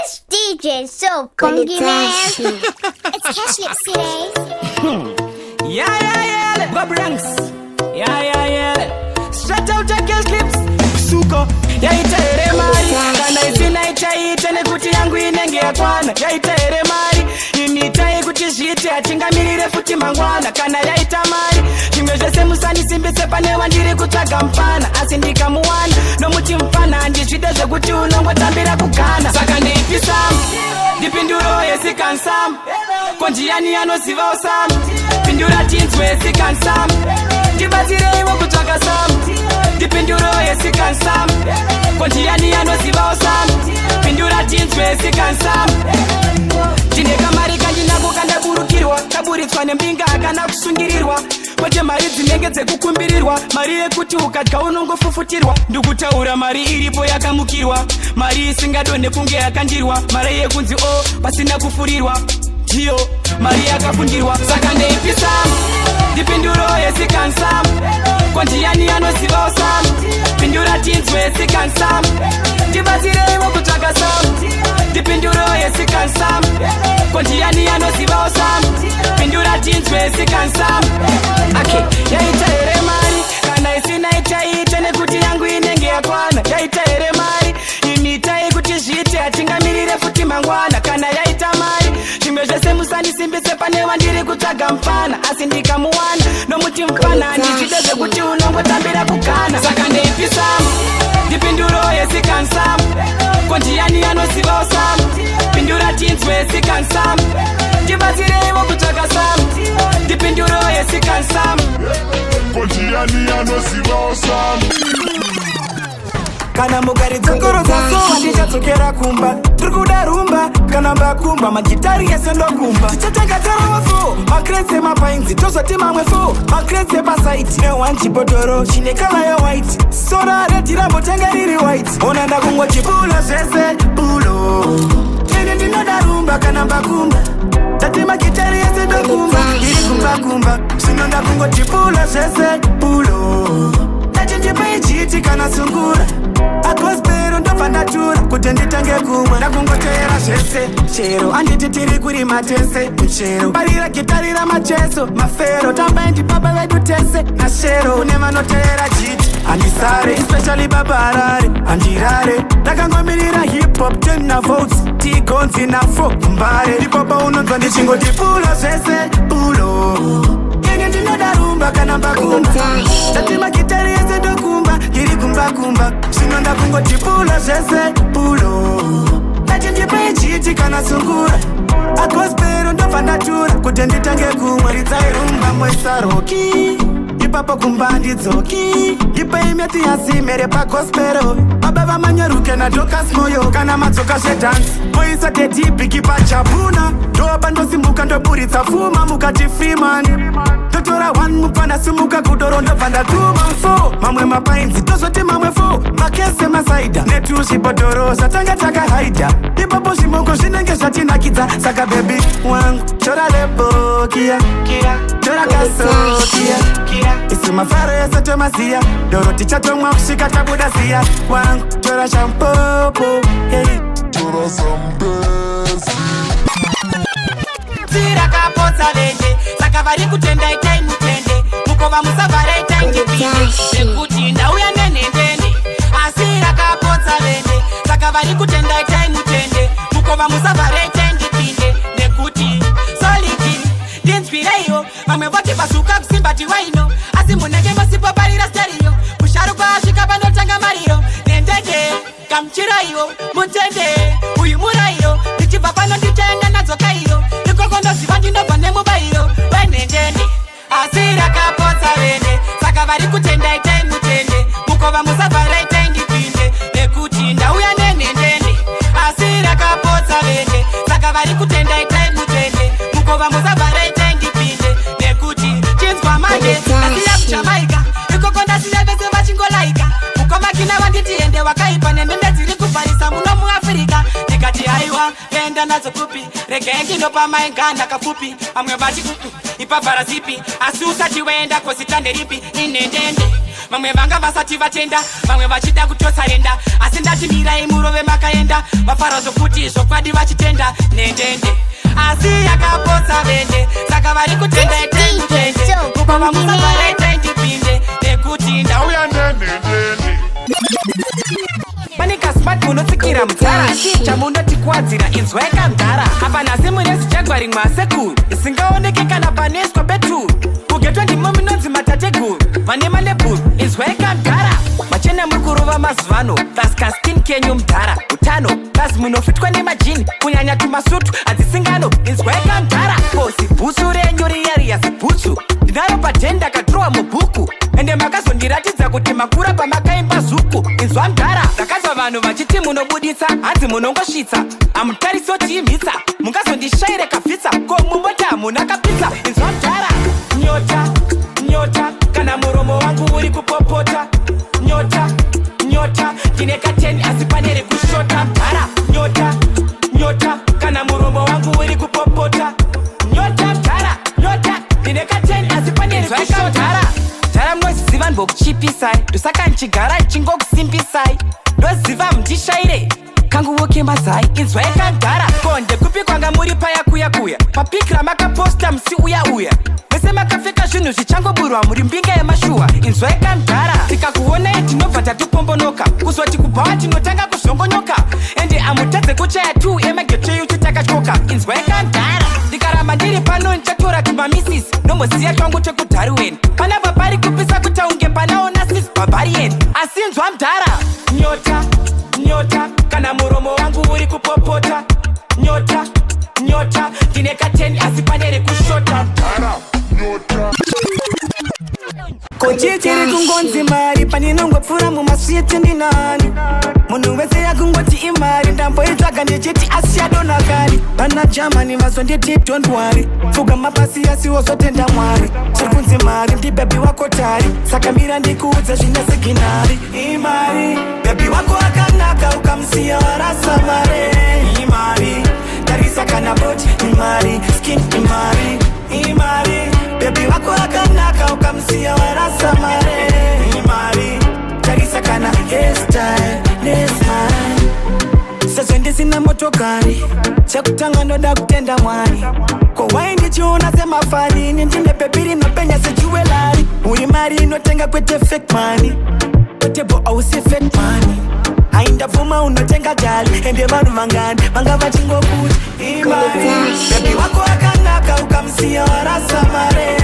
This DJ is so funky, man. It's Cash Lips today. Yeah. Bob Ranks. Yeah. Straight out of Cash Lips. Suko. Yaita mari. Kana isina itaita nekuti yangu inenge kwana. Yaita mari. Imitai kuti shiti atingamirire futi mangwana. Kana yaita mari. Chimwezese musani simbise pane wandiri kutsvaga mpana. Asindika muwana. Nomuti mpana andizvide zvekuti unongotambira kugana. Saka ndeipisamu. Ndipinduro yesikansamu. Konjiyani anoziva usamu. Pindura tinzwe yesikansamu. Ndibatsireiwo kutsvaga samu. Ndipinduro yesikansamu. Konjiyani anoziva usamu. Pindura tinzwe yesikansamu. Tine kamari kandinako kandaburukirwa. Kaburitswa nembinga akana kusungirirwa. Kwete mari dzinenge dzekukumbirirwa. Mari yekuti ukadya unongofufutirwa. Ndikutaura mari iripo yakamukirwa. Mari isingadonhe kunge yakandirwa. Mari yekunzi pasina kufurirwa. Ndiyo, mari yakafundirwa. Saka ndeipisamu. Ndipinduro yesikansamu. Konjiyani anoziva usamu. Pindura tinzwe yesikansamu. Ndibatsireiwo kutsvaga samu. Ndipinduro yesikansamu. Konjiyani anoziva usamu. Pindura tinzwe yesikansamu. Okay, yaita here mari. Kana isina itaita nekuti yangu inenge yakwana. Yaita here mari. Imitai kuti zviti atingamirire futi mangwana. Kana yaita mari. Chimwe zvese musandisimbise pane wandiri kutsvaga mpana. Asi ndikamuwana nomuti mpana handizvide zvekuti unongotambira kugana. Saka ndeipisamu. Ndipinduro yesikansamu. Konjiyani anoziva usamu. Pindura tinzwe yesikansamu. Ndibatsireiwo kutsvaga samu. Ndipinduro yesikansamu. Konjiyani anoziva usamu. Kana mugari dzokoro dzaso handichadzokera kumba. Tirikuda rumba kana mbakumba. Magitari yese ndokumba. Tichatenga terovo makretse mapainzi tozoti mamwe fo. Makretse pasaiti newanjibotoro chine kala ya white. Sora reti rambotenga riri white. Ona ndakungochipula zvese pulo. Ine ndinoda rumba kana mbakumba. Tati magitari yese ndokumba. Iri kumbakumba. Zvino ndakungochipula zvese pulo. Tati ndipe ichiti kana sungura. Akospero ndobva ndatura kuti nditange kumwa. Ndakungoteera zvese chero anditi tiri kurima tese michero. Barira gitarira macheso mafero. Tambai ndibaba vedu tese nashero. Kune vanoteera chiti handisare especially baba Harare handirare. Ndakangomirira hip hop 10 na votes tigonzi na 4 mbare. Ndibaba unonzwa ndichingoti pulo zvese pulo. Ine ndinoda rumba kana mbakumba. Tati magitari yese ndokumba. Iri kumbakumba. Zvino ndakungotipula zvese pulo. Tati ndipe ichiti kana sungura. Akospero ndobva ndatura kuti nditange kumwa. Ridzai rumba mwesaroki. Ipapo kumba ndidzoki. Ndipe imeti yasimere pagospero. Baba vamanyaruke na Dokas moyo. Kana madzoka zvedhansi moisa tedhibhiki pachabuna. Ndoba ndosimbuka ndoburitsa pfuma mukati Freeman. Totora 1 mupana simuka kudoro ndobva ndatuma 4. Mamwe mapainzi tozoti mamwe 4. Makese masaida netuzvibhodhoro zvatanga takahaidha. Ipapo zvimongo zvinenge zvatinakidza. Saka bebi wangu tora lebo kia tora kaso kia. Isu mafaro yese tomaziya. Doro tichatomwa kusvika tabuda ziya. Wangu tora shampopo hey. Tora zambezi. Tira kapotsa vende. Saka vari kutenda itai mutende. Mukova musavhara itai ngepinde. Nekuti ndauya nenhendende. Asi rakapotsa vende. Saka vari kutenda itai mutende. Mukova musavhara itai ngepinde. Nekuti solidi ndinzwireiwo. Vamwe voti vasuka kusimbati waino. Asi munenge masipoparira stereo. Musharukwa asvika panotanga mariro. Nendende kamuchiraiwo mutende. Uyu murairo ndichibva pano ndichaenda nadzoka iyo. Ikoko ndoziva ndinobva nemubairo wenhendende. Asi rakapotsa vende. Saka vari kutenda itai mutende. Mukova musavhara itai ngipinde. Nekuti ndauya nenhendende. Asi rakapotsa vende. Saka vari kutenda itai mutende. Mukova musavhara itai ngipinde. Nekuti chinzwa manje ndasiya kuJamaica. Ikoko ndasiya vese vachingolaika. Mukoma kina vanditi ende wakaipa nendende dziri kubvarisa muno muAfrica. Ndikati haiwa enda nadzo kupi. Regai ndinopa maingana kafupi. Vamwe vati ipabvara zipi. Asi usati wenda kozitande ripi. Inhendende Mamwe vanga vasati vatenda, mamwe vachida kutosarenda. Asi ndati mirai murove makaenda, vafara zokuti zvokwadi vachitenda nendende. Asi yakaposa vende, saka vari kutenda etendende. Kupa vamusagara etendipinde, nekuti ndauya nendende. Manika smart munotsikira mutara, chamunoti kuwadzira inzwa yakandara. Apa nasi mune zichagwari mwasekuru, isingaoneke kana paneswa beturu. Kugetwa ndimo minonzi matateguru, vanema nebhuru, inzwa yakandara. Machena mukurova mazuvano, tasika skin kenyu mudhara. Utano, kazi munofitwa nemajini, kunyanya tumasutu, adzisingano, inzwa yakandara. Kosi bhusu renyu riyariya zibhutsu, ndinaro padhenda katrowa mubhuku. Ende makazondiratidza kuti makura pamakaimba zuku, inzwa mdhara. Ndakazwa vanhu vachiti munobuditsa, hanzi munongosvitsa. Hamutarisoti imhitsa, mungazondishaire kabvitsa. Ko mumboti hamuna kapitsa, inzwa mdhara. Nyota, nyota, kana muromo wangu uri kupopota. Nyota, nyota, ndine kateni asi panere kushota mdhara. Nyota, nyota, kana muromo wangu uri kupopota. Nyota mdhara, nyota, ndine kateni asi panere kushota mdhara. Tara mnoziva ndokuchipisai, ndosaka nchigara ichingokusimpisai. Ndoziva mundishaire, kangu woke mazai, inzwa yakagara. Konde kupi kwanga muri paya kuya kuya, papikira makaposta musi uya uya. Mese makapfeka zvinhu zvichangoburwa muri mbinga yemashuwa, inzwa yakagara. Tikakuonai tinobva tatopombonoka, kuzoti kubhawa tinotanga kuzongonyoka. Ende amutadze kuchaya tu emageto yuti takachoka, inzwa yakagara. Ndikaramba ndiri pano ndichatora tumamisisi, nomboziya twangu twekudhariweni. Panapa pari kupisa kutaunge panaona sisi barbarian, asi inzwa mdhara. Nyota, nyota, kana muromo wangu uri kupopota. Nyota, nyota, ndine kateni asi panere kushota mdhara. Nyota. Kochichiri kungonzi mari, paninongopfura mumasviti ndinani. Munhu wese yakungoti imari, ndamboitsvaga ndichiti asiyadonakari. Vana Germany vazonditi don't worry, pfuga mapasi yasiwo zotenda mwari. Chirikunzi mari ndibhebi wako tari, saka mira ndikuudza zvine siginari. Imari, bhebi wako akanaka ukamusiya warasa mare. Imari, tarisa kana boti. Imari, skin imari. Imari, bhebi wako akanaka ukamusiya warasa mare. Imari, tarisa kana hairstyle nesmile. Sezvo ndisina motokari, chekutanga ndoda kutenda mwari. Kowai ndichiona semafani, ndine bhebi rinopenya sejuwelari. Uri mari inotenga kwete fake money, kwetebo ausi fake money. Haindabvuma unotenga jali, ende vanhu vangani vanga vachingokuti imari. Bhebi wako akanaka ukamusiya warasa mare.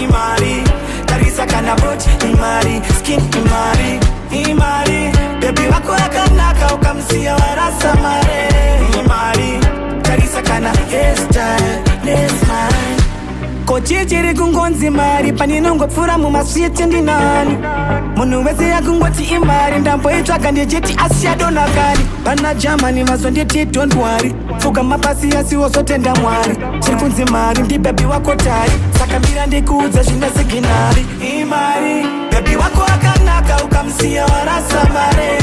Imari, tarisa kana boti. Imari, skin imari. Imari, bhebi wako akanaka ukamusiya warasa mare. Imari, tarisa kana hairstyle nesmile. Kochichiri kungonzi mari, paninongopfura mumasviti ndinani. Munhu wese yakungoti imari, ndamboitsvaga ndichiti asiyadonakari. Vana Germany vazonditi don't worry, pfuga mapasi yasiwo zotenda mwari. Chirikunzi mari ndibhebi wako tari, saka mira ndikuudza zvine siginari. Imari, bhebi wako akanaka ukamusiya warasa mare.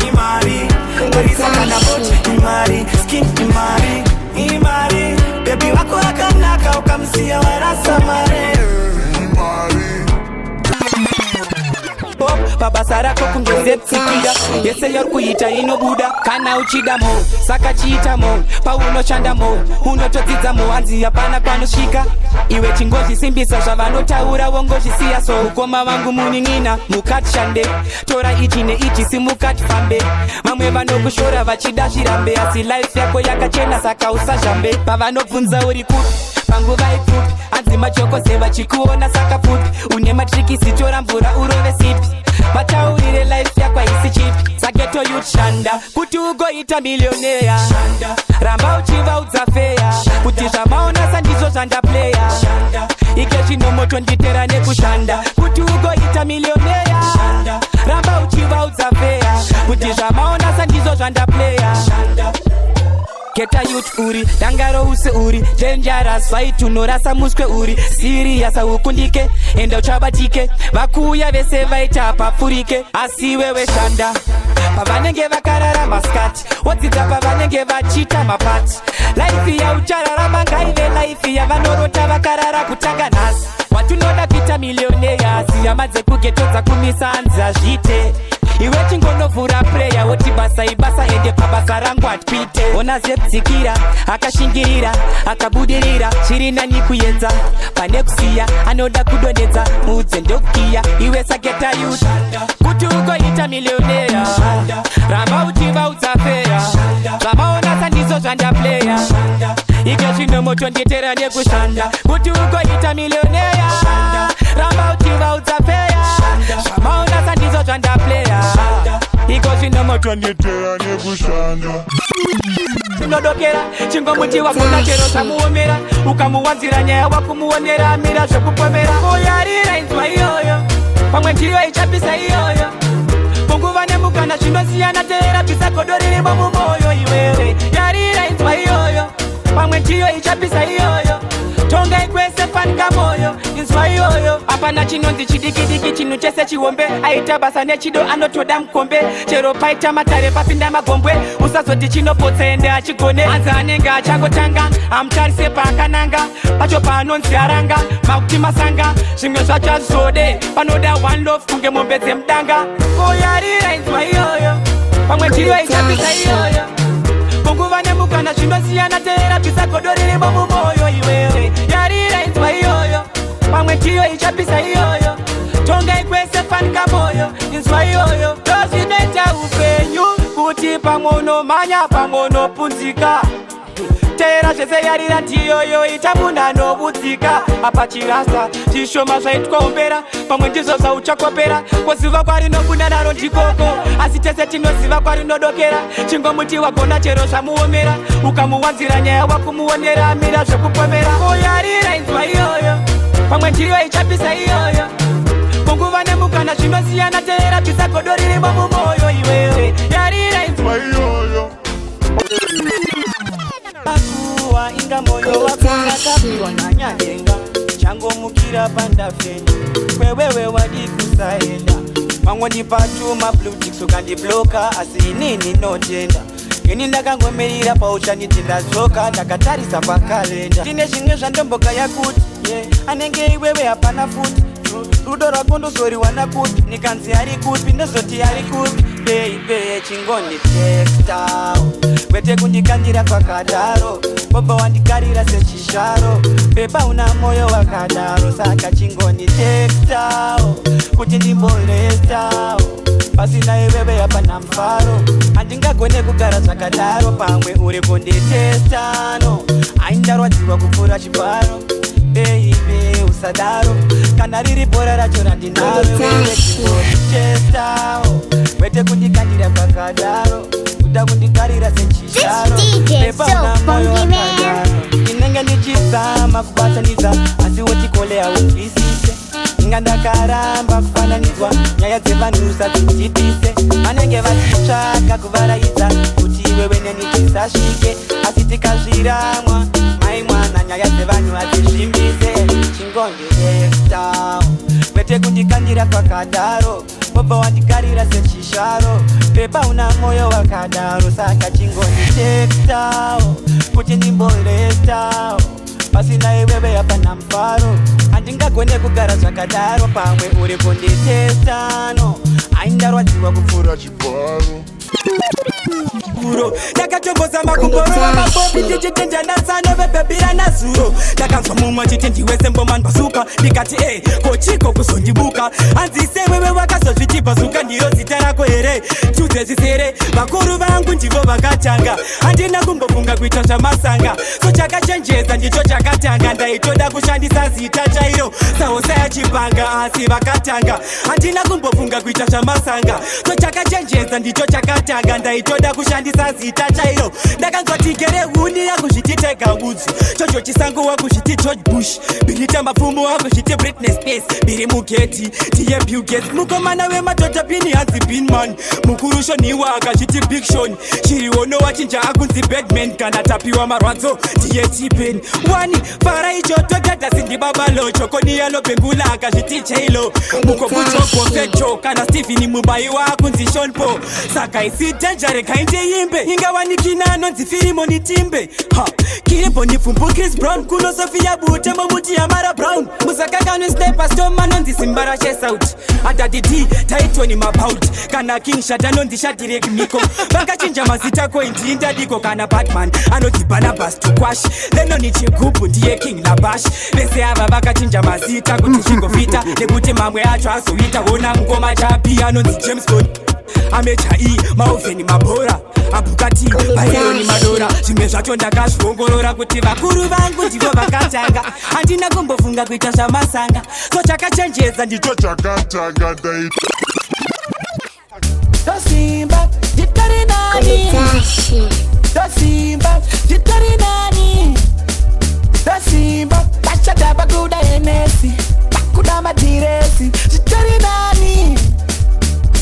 Imari, tarisa kana boti. Imari, skin imari. Imari, bhebi wako akanaka ukamusiya warasa mare. Pabasa rako kungozepsikira, yese yorikuita inobuda. Kana uchida mo, saka chiita mo, paunoshanda mo, unotodzidza mo, hanzi hapana kwanosvika. Iwe chingozvisimbisa zvavanotaura wongozvisiya. So ukoma vangu muning'ina mukatishande, tora ichi neichi simukatifambe. Vamwe vanokushora vachida zvirambe, asi life yako yakachena saka usazhambe. Pavanobvunza uri kupi, panguva ipfupi, hanzi machokose vachikuona saka pfupi. Une matrikisi, tora mvura urove sipi. Vataurire life yako haisi chipi, sageto youth shanda, kuti ugoita millionaire. Ramba uchivaudza feya, kuti zvamaona sandizvo zvandaplaya. Ike chinomoto nditera nekushanda, kuti ugoita millionaire. Ramba uchivaudza feya, kuti zvamaona sandizvo zvandaplaya. Keta youth uri, dangaro use uri, dangerous fight unorasa muswe uri. Serious ukundike, enda uchabatike, vakuya vese vaita papfurike. Asi wewe shanda, pavanenge vakarara maskati, wodzidza pavanenge vachita mapati. Life ya uchararama ngaive life ya vanorota vakarara kutanga nhasi. Watunoda kuita millionaire, siyama dzekugeto dzakumisa anzi azvite. Iwe chingonovhura player woti basa ibasa ende pabasa rangu atipite. Ona zedzikira akashingirira akabudirira, chiri nani kuedza pane kusiya anoda kudonedza mudze ndokukiya. Iwe saketa youth kuti ugoita millionaire, ramba uchivaudza feya zvamaona sandizo zvandaplaya. Ike zvino motonditera nekushanda kuti ugoita millionaire, ramba uchivaudza feya zvamaona sandizo zvandaplaya. Iko zvino motonditera nekushanda. Tinodokera chingomuti wakona chero zvamuomera, ukamuwanzira nyaya wakumuonera amira zvekupomera. Oyarira inzwa iyoyo pamwe ndiyo ichapisa iyoyo. Munguva nemukana zvinosiyana, teera pisa godo ririmo mumoyo. Iwewe yarira inzwa iyoyo pamwe ndiyo ichapisa iyoyo. Tonga ikwese fanika moyo inzwa iyoyo. Hapana chinonzi chidikidiki chinu chese chiwombe, aita basa nechido anotoda mukombe. Chero paita matare papinda magombwe, usazoti chinopotsa ende achigone. Anzi anenge achangotanga amutarise paakananga, pacho paanonzi aranga makuti masanga. Zvimwe zvacho azvode panoda one love kunge mombe dzemudanga. Koyarira inzwa iyoyo pamwe ndiyo ichapisa iyoyo. Munguva nemukana zvinosiyana, teera pisa godo ririmo mumoyo. Iwewe yarira inzwa iyoyo pamwe ndiyo ichapisa iyoyo. Tonga ikwese fanika moyo inzwa iyoyo. Ndozvinoita upenyu kuti pamwe unomanya pamwe unopunzika. Teera zvese yarira ndiyoyo itamunda nobudzika. Apa chirasa chishoma zvaitwaombera, pamwe ndizvo zvauchakopera. Kuziva kwarinokunda naro ndikoko, asi tese tinoziva kwarinodokera. Chingomuti wagona chero zvamuomera, ukamuwanzira nyaya wakumuonera amira zvekupomera. Oyarira inzwa iyoyo pamwe ndiyo ichapisa iyoyo. Munguva nemukana zvinosiyana, teera pisa godo ririmo mumoyo. Iwewe yarira inzwa iyoyo. Akuwa inga moyo wakona kapiwa na nyanyenga, changomukira pandafeni kwewewe wadi kusaenda. Pamwe ndipatuma blue ticks ukandibloka, asi inini notenda. Ini ndakangomirira pauchaniti ndazoka, ndakatarisa pakalenda. Tine zvimwe zvandomboka yakuti anenge iwewe hapana futi. Rudo rwako ndozoriwana kupi, nikanzi ari kupi ndozoti ari kupi. Baby chingoni textao kwete kundikandira kwakadaro, boba wandikarira sechisharo. Pepa una moyo wakadaro, saka chingoni textao kuti ndimbolestao. Pasina iwewe hapana mfaro, handingagone kugara zvakadaro pamwe uri kunditestano. Aindarwadziwa kupfuura chibharo, baby usadaro. Kana riri bhora racho randinaro, wewe chingoni textao kwete kundikandira kwakadaro, kuda kundikarira sechisharo. Pepa una moyo wakadaro. Inenge ndichizama kubatanidza, asi wotikolea ungisise. Inga ndakaramba kufananidzwa, nyaya dzevanhu usadzititise. Vanenge vachitsvaka kuvaraidza kuti iwewe neni tisasvike, asi tikazviramwa mai mwana nyaya dzevanhu hadzisvimbise. Chingonde textao kwete kundikandira kwakadaro, boba wandikarira sechisharo. Pepa una moyo wakadaro, saka chingoni textao kuti ndimbolestao. Pasina iwewe hapana mfaro, handingagone kugara zvakadaro pamwe uri kunditestano. Aindarwadziwa kupfuura chibharo. Ndakatomboza makumborora mabobi ndichitendya nasano vebebira nazuro. Ndakanzwa mumwe chiti ndiwese mbomandbasuka, ndikati kochiko kuzondibuka. Hanzise wewe wakazozvitibhasuka, ndiro zita rako here. Tudze zvisere vakuru vangu ndivo vakatanga, handina kumbofunga kuita zvamasanga. So chakachenjeza ndicho chakatanga, ndaitoda kushandisa zita chairo saosa yachipanga, asi vakatanga. Handina kumbofunga kuita zvamasanga, so chakachenjeza ndicho chakatanga. ndakatanga ndaitoda kushandisa zita chairo ndakangoti gere huni yakuzvititega udzu chocho chisango wakuzviti George Bush birita mapfumo wakuzviti Britney Spears biri mugeti tiye Bill Gates mukomana wemadhodha pini hanzi Binman mukuru shoniwa akazviti Big Sean chiriono wachinja akunzi Batman kana tapiwa marwadzo tiye T-Pain wani fara icho todada sindi babalo chokoni yalobengula akazviti J-Lo mukobuchoko fecho kana Stephen Mubai wakunzi Sean Paul saka isi danjare kainde imbe ingawanikina anonzi Filimoni Timbe ha kiripo nifumbu Chris Brown kuno Sofia Butembo muti ya Mara Brown musakakanu Sniper Storm anonzi Simbara Chase Out atadidi taitwa ni mapout kana King Shad anonzi Shadirek Miko vakachinja mazita koindi indadiko kana Batman anonzi Barnabas Tukwash leno ni Chigubu ndiye King Labash vese ava vakachinja mazita kuti chingofita nekuti mamwe acho azoita wona mngoma chapi anonzi James Bond amecha mauveni mabhora abukati bayoni madora zvimwe zvacho ndakazviongorora kuti vakuru vangu ndivo vakatanga handina kumbofunga kuita zvamasanga so chakachenjeza ndicho chakatanga ndaita Dosimba jitari nani Dosimba jitari nani Dosimba bachada baguda enesi bakuda madiresi jitari nani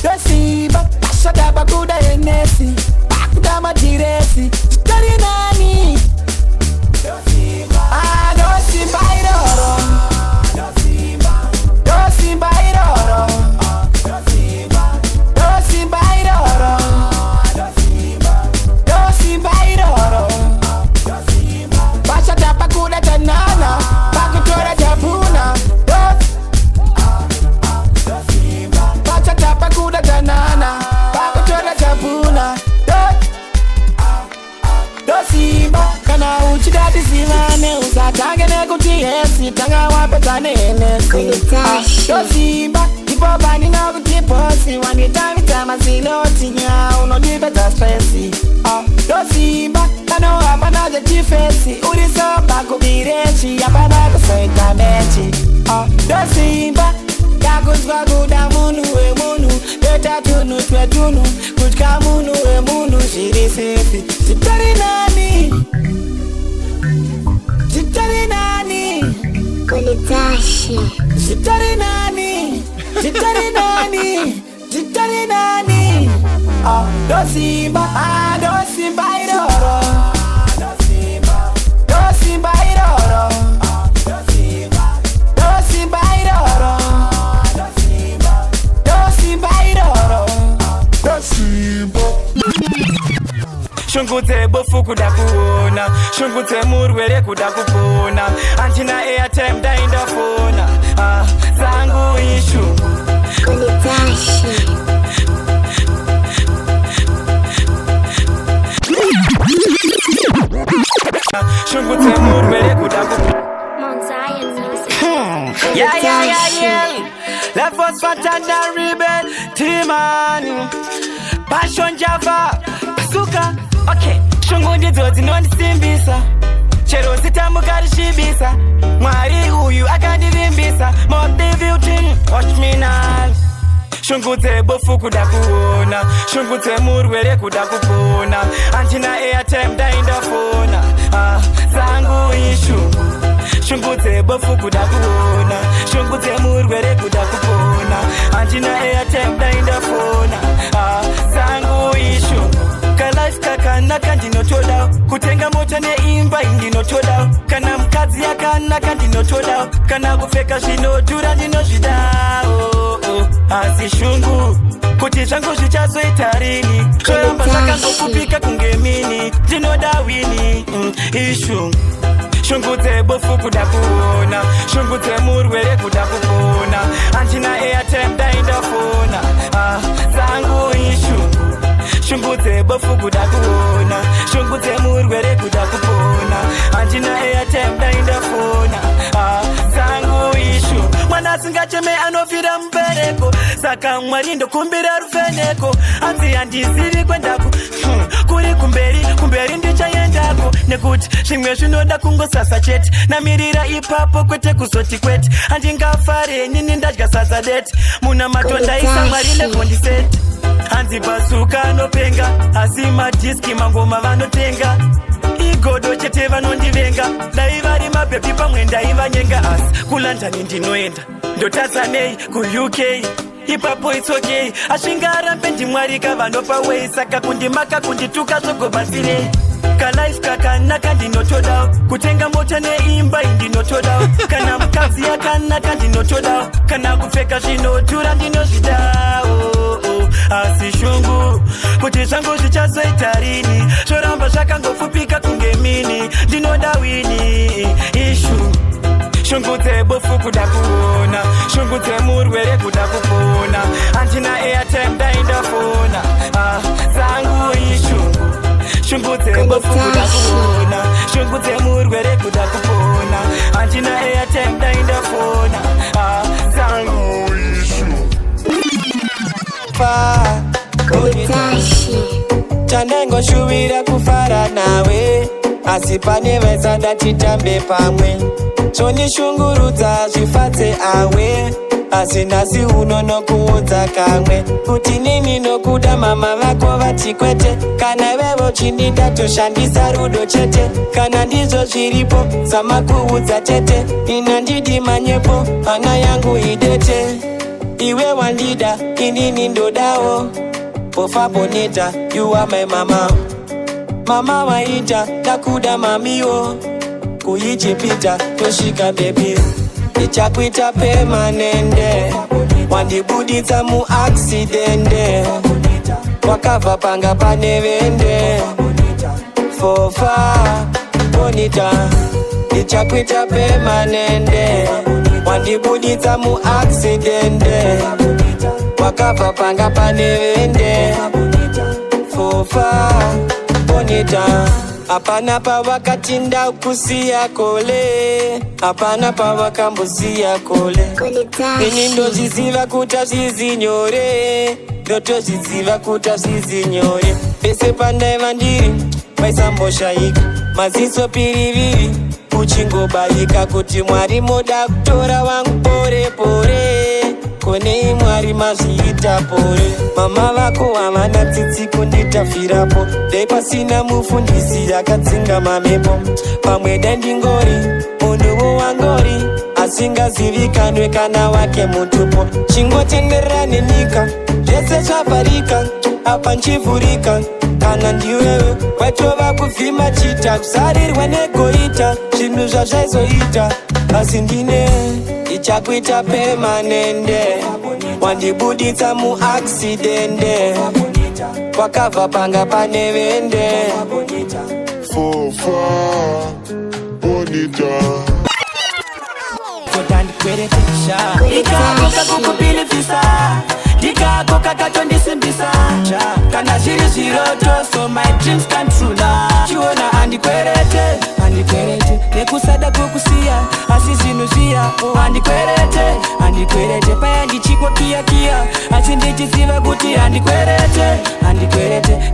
Dosimba bachada baguda enesi bakuda madiresi jitari nani Dosimba Dosimba iroro Dosimba iroro Dosimba iroro Dosimba iroro bachada baguda tanana bakutora jabuna bachada baguda tanana bakutora jabuna Dosimba kana uchidati zimane usatange nekuti hesi tanga wapetane enesi Dosimba ipo bani na kuti posi wanitavita maziloti nya unodibeta stressi Dosimba kana wapana za chifesi urisoba kubirechi yapana kusoita mechi Dosimba yakuzwa kuda munu we munu deta tunu twe tunu kuchka munu we munu shiri sefi Jitari nani Jitari nani Kulitashi Jitari nani Jitari nani Jitari nani Dosimba Dosimba iroro Dosimba iroro Dosimba iroro Dosimba iroro Dosimba Shungute bofu kuda kuona Shungute murwere kuda kupona Antina airtime dainda fona zangu ishungu Kulitashi Shungute murwere kuda kupona Mount Zion Music. Yeah. Left us Fatanda Rebel Timani Passion Java Pasuka Okay Shungu ndidzo dzinondisimbisa chero zitamukarishibisa Mwari uyu akandivimbisa Motivating Watch me now Shungudze bofu kuda kuona Shungudze murwere kuda kupona Antina airtime dainda fona zangu ishungu Shungudze bofu kuda kuona Shungudze murwere kuda kupona Antina airtime dainda fona zangu ishungu Life kakanaka ndinotoda kutenga mota neimba ndinotoda kana mukadzi yakanaka ndinotoda kana kupfeka zvinodhura ndinozvida asi shungu kuti zvangu zvichazoita rini zvoramba zvakangokupika kunge mini ndinoda wini ishungu shungudze bofu kuda kuona shungudze murwere kuda kupona antina airtime dainda fona zangu ishungu shungudze bofu kuda kuona shungudze murwere kuda kupona antina airtime dainda fona zangu ishu mwana asingacheme anofira mubereko saka mwari ndokumbira rufeneko anzi handizivi kwendako kuri kumberi ndichaendako nekuti zvimwe zvinoda kungosasa chete namirira ipapo kwete kuzoti kwete handingafareni ndadya sadza dete muna matonda isa mwari nevhondiseti Hanzi basuka nopenga asima diski mangoma vanotenga igodo chete vanondivenga daivari mabepi pamwe ndaivanyenga asi kulandani ndinoenda ndotadzanei ku-UK ipapo it's okay asvingarambe ndimwarika vanopa wei saka kundimaka kundituka zogobatsirei kalife kakanaka ndinotodawo kutenga mota neimba indinotodawo kana mukadzi yakanaka ndinotodawo kana kupfeka zvinodhura ndinozvidawo asi shungu kuti zvangu zvichazoita rini zvoramba zvakangofupika kunge mini ndinoda wini ishu shungu dzebofu kuda kuona shungu dzemurwere kuda kupona handina airtime ndaindafona zangu ishungu shungu dzebofu kuda kuona shungu dzemurwere kuda kupona handina airtime ndaindafona zangu ishungu Chanengoshuvira kufara nawe asi pane vaisada titambe pamwe zvonishungurudza zvifadze awe asi nhasi unonokuudza kamwe kuti nini nokuda mama vako vati kwete kana ivevo chinida toshandisa rudo chete kana ndizvo zviripo samakuudza tete ina ndidi manyepo hana yangu idete iwe wandida inini ndodawo Bofa bonita, you are my mama. Mama waita, takuda mamiwo. Kuichipita, toshika baby. Ichakwita permanente. Wandibuditsa mu accidente. Wakava panga panevende. Fofa bonita. Ichakwita permanente. Wandibuditsa mu accidente. Wakava panga panevende Fofa bonita Apana pa wakatinda kusia kole Apana pa wakambusia kole Ini ndo ziziva kuta zizinyore Ndoto ziziva kuta zizinyore Pese panda evandiri Maisambo shaika Maziso piriviri Uchingo baika kuti mwari moda kutora wangu pore pore Kone mwari mazviita pore Mama vako havana tsitsi kunditafirapo Dai pasina mufundisi yakadzinga mamepo Pamwe dai ndingori munhuwo wangori asingazivikanwe kana wake mutupo Chingotenderera nenyika zvese zvavharika apa nchivhurika kana ndiwewe waitova kuvhima chita kusarirwa negoita zvinhu zvazvaizoita asi ndine ichakuita permanente wandibuditsa mu accidente wakabva panga panevende Fofa bonita kotandikweretesha ikakoka kukupilifisa ndikakoka katondisimbisa kana zviri zviroto so my dreams come true now chiona andikwerete nekusada kukusiya asi zvinhu zviya andikwerete paya ndichikokiyakiya asi ndichiziva kuti andikwerete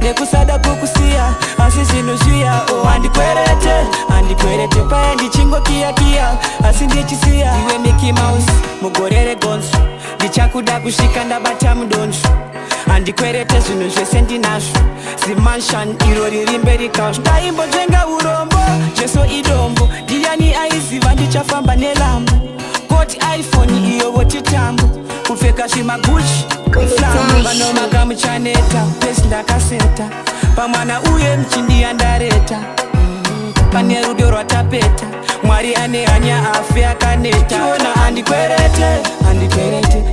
nekusada kukusiya asi zvinhu zviya andikwerete paya ndichingokiyakiya asi ndichisiya iwe Mickey Mouse mugore regonzo ndichakuda kusvika ndabata mudonzvo andikwerete zvinhu zvese ndinazvo zimanshan iro riri mberi kazvo ndaimbotvenga urombo jeso idombo ndiani aiziva ndichafamba nelambo koti iphone iyo votitambo kupfeka zvimaguchi flambo vanomaka muchaneta pesi ndakaseta pamwana uye mchindiyandareta pane rudo rwatapeta mwari ane hanya afe akaneta chiona andikwerete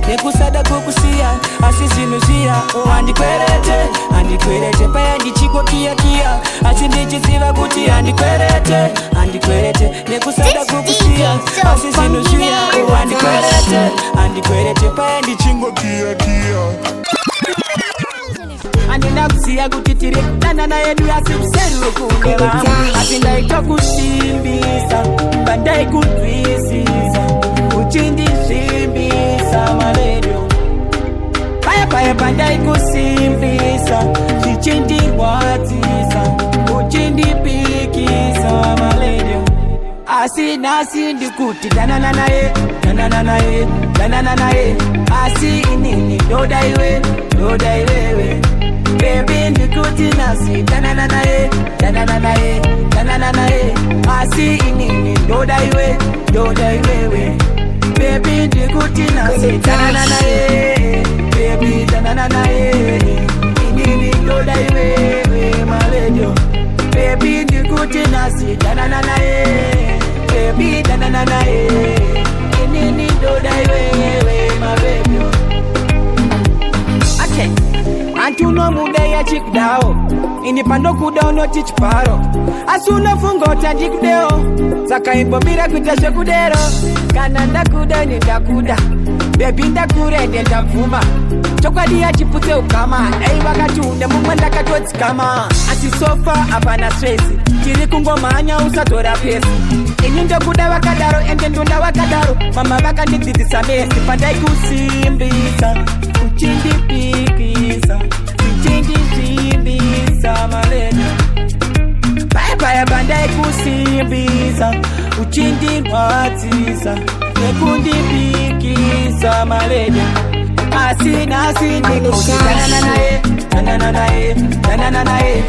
nekusada kukusiya asi zvinhu zviya andikwerete paya ndichikokiyakiya asi ndichiziva kuti andikwerete nekusada kukusiya asi zvinhu zviya andikwerete paya ndichingokiyakiya andina kuziya kuti tiri kudanana yedu asi kuserukungeva asi ndaita kusimbisa bandaikudwisisa uchindisimbisa maledio paya bandaikusimbisa zvichindirwadzisa uchindipikisa maledio asi nasi ndikuti danana naye asi inini doda iwe we baby ndikuti nasi tanana e asi inini doda iwe we baby ndikuti nasi tanana e baby tanana e inini doda iwe my lady baby ndikuti nasi tanana e baby tanana e inini doda iwe my baby. Okay, antuno muda ya chikdao inipando kuda uno tichparo asuna fungo tajikdeo saka imbomira kutashe kudero kananda kuda nenda kuda baby ndakure nenda vuma chokwadi ya chipute ukama ei wakati unde mumwenda katotsi kama asisofa hapana stress tiri kungomanya usatora pesi inyundo kuda wakadaro ende ndunda wakadaro mama vakandidzidzisa mesi pandai kusimbisa uchindipikisa uchindizimbisa malena bye bandai kusimbisa uchindirwadzisa nekundipikisa malena asina tanana e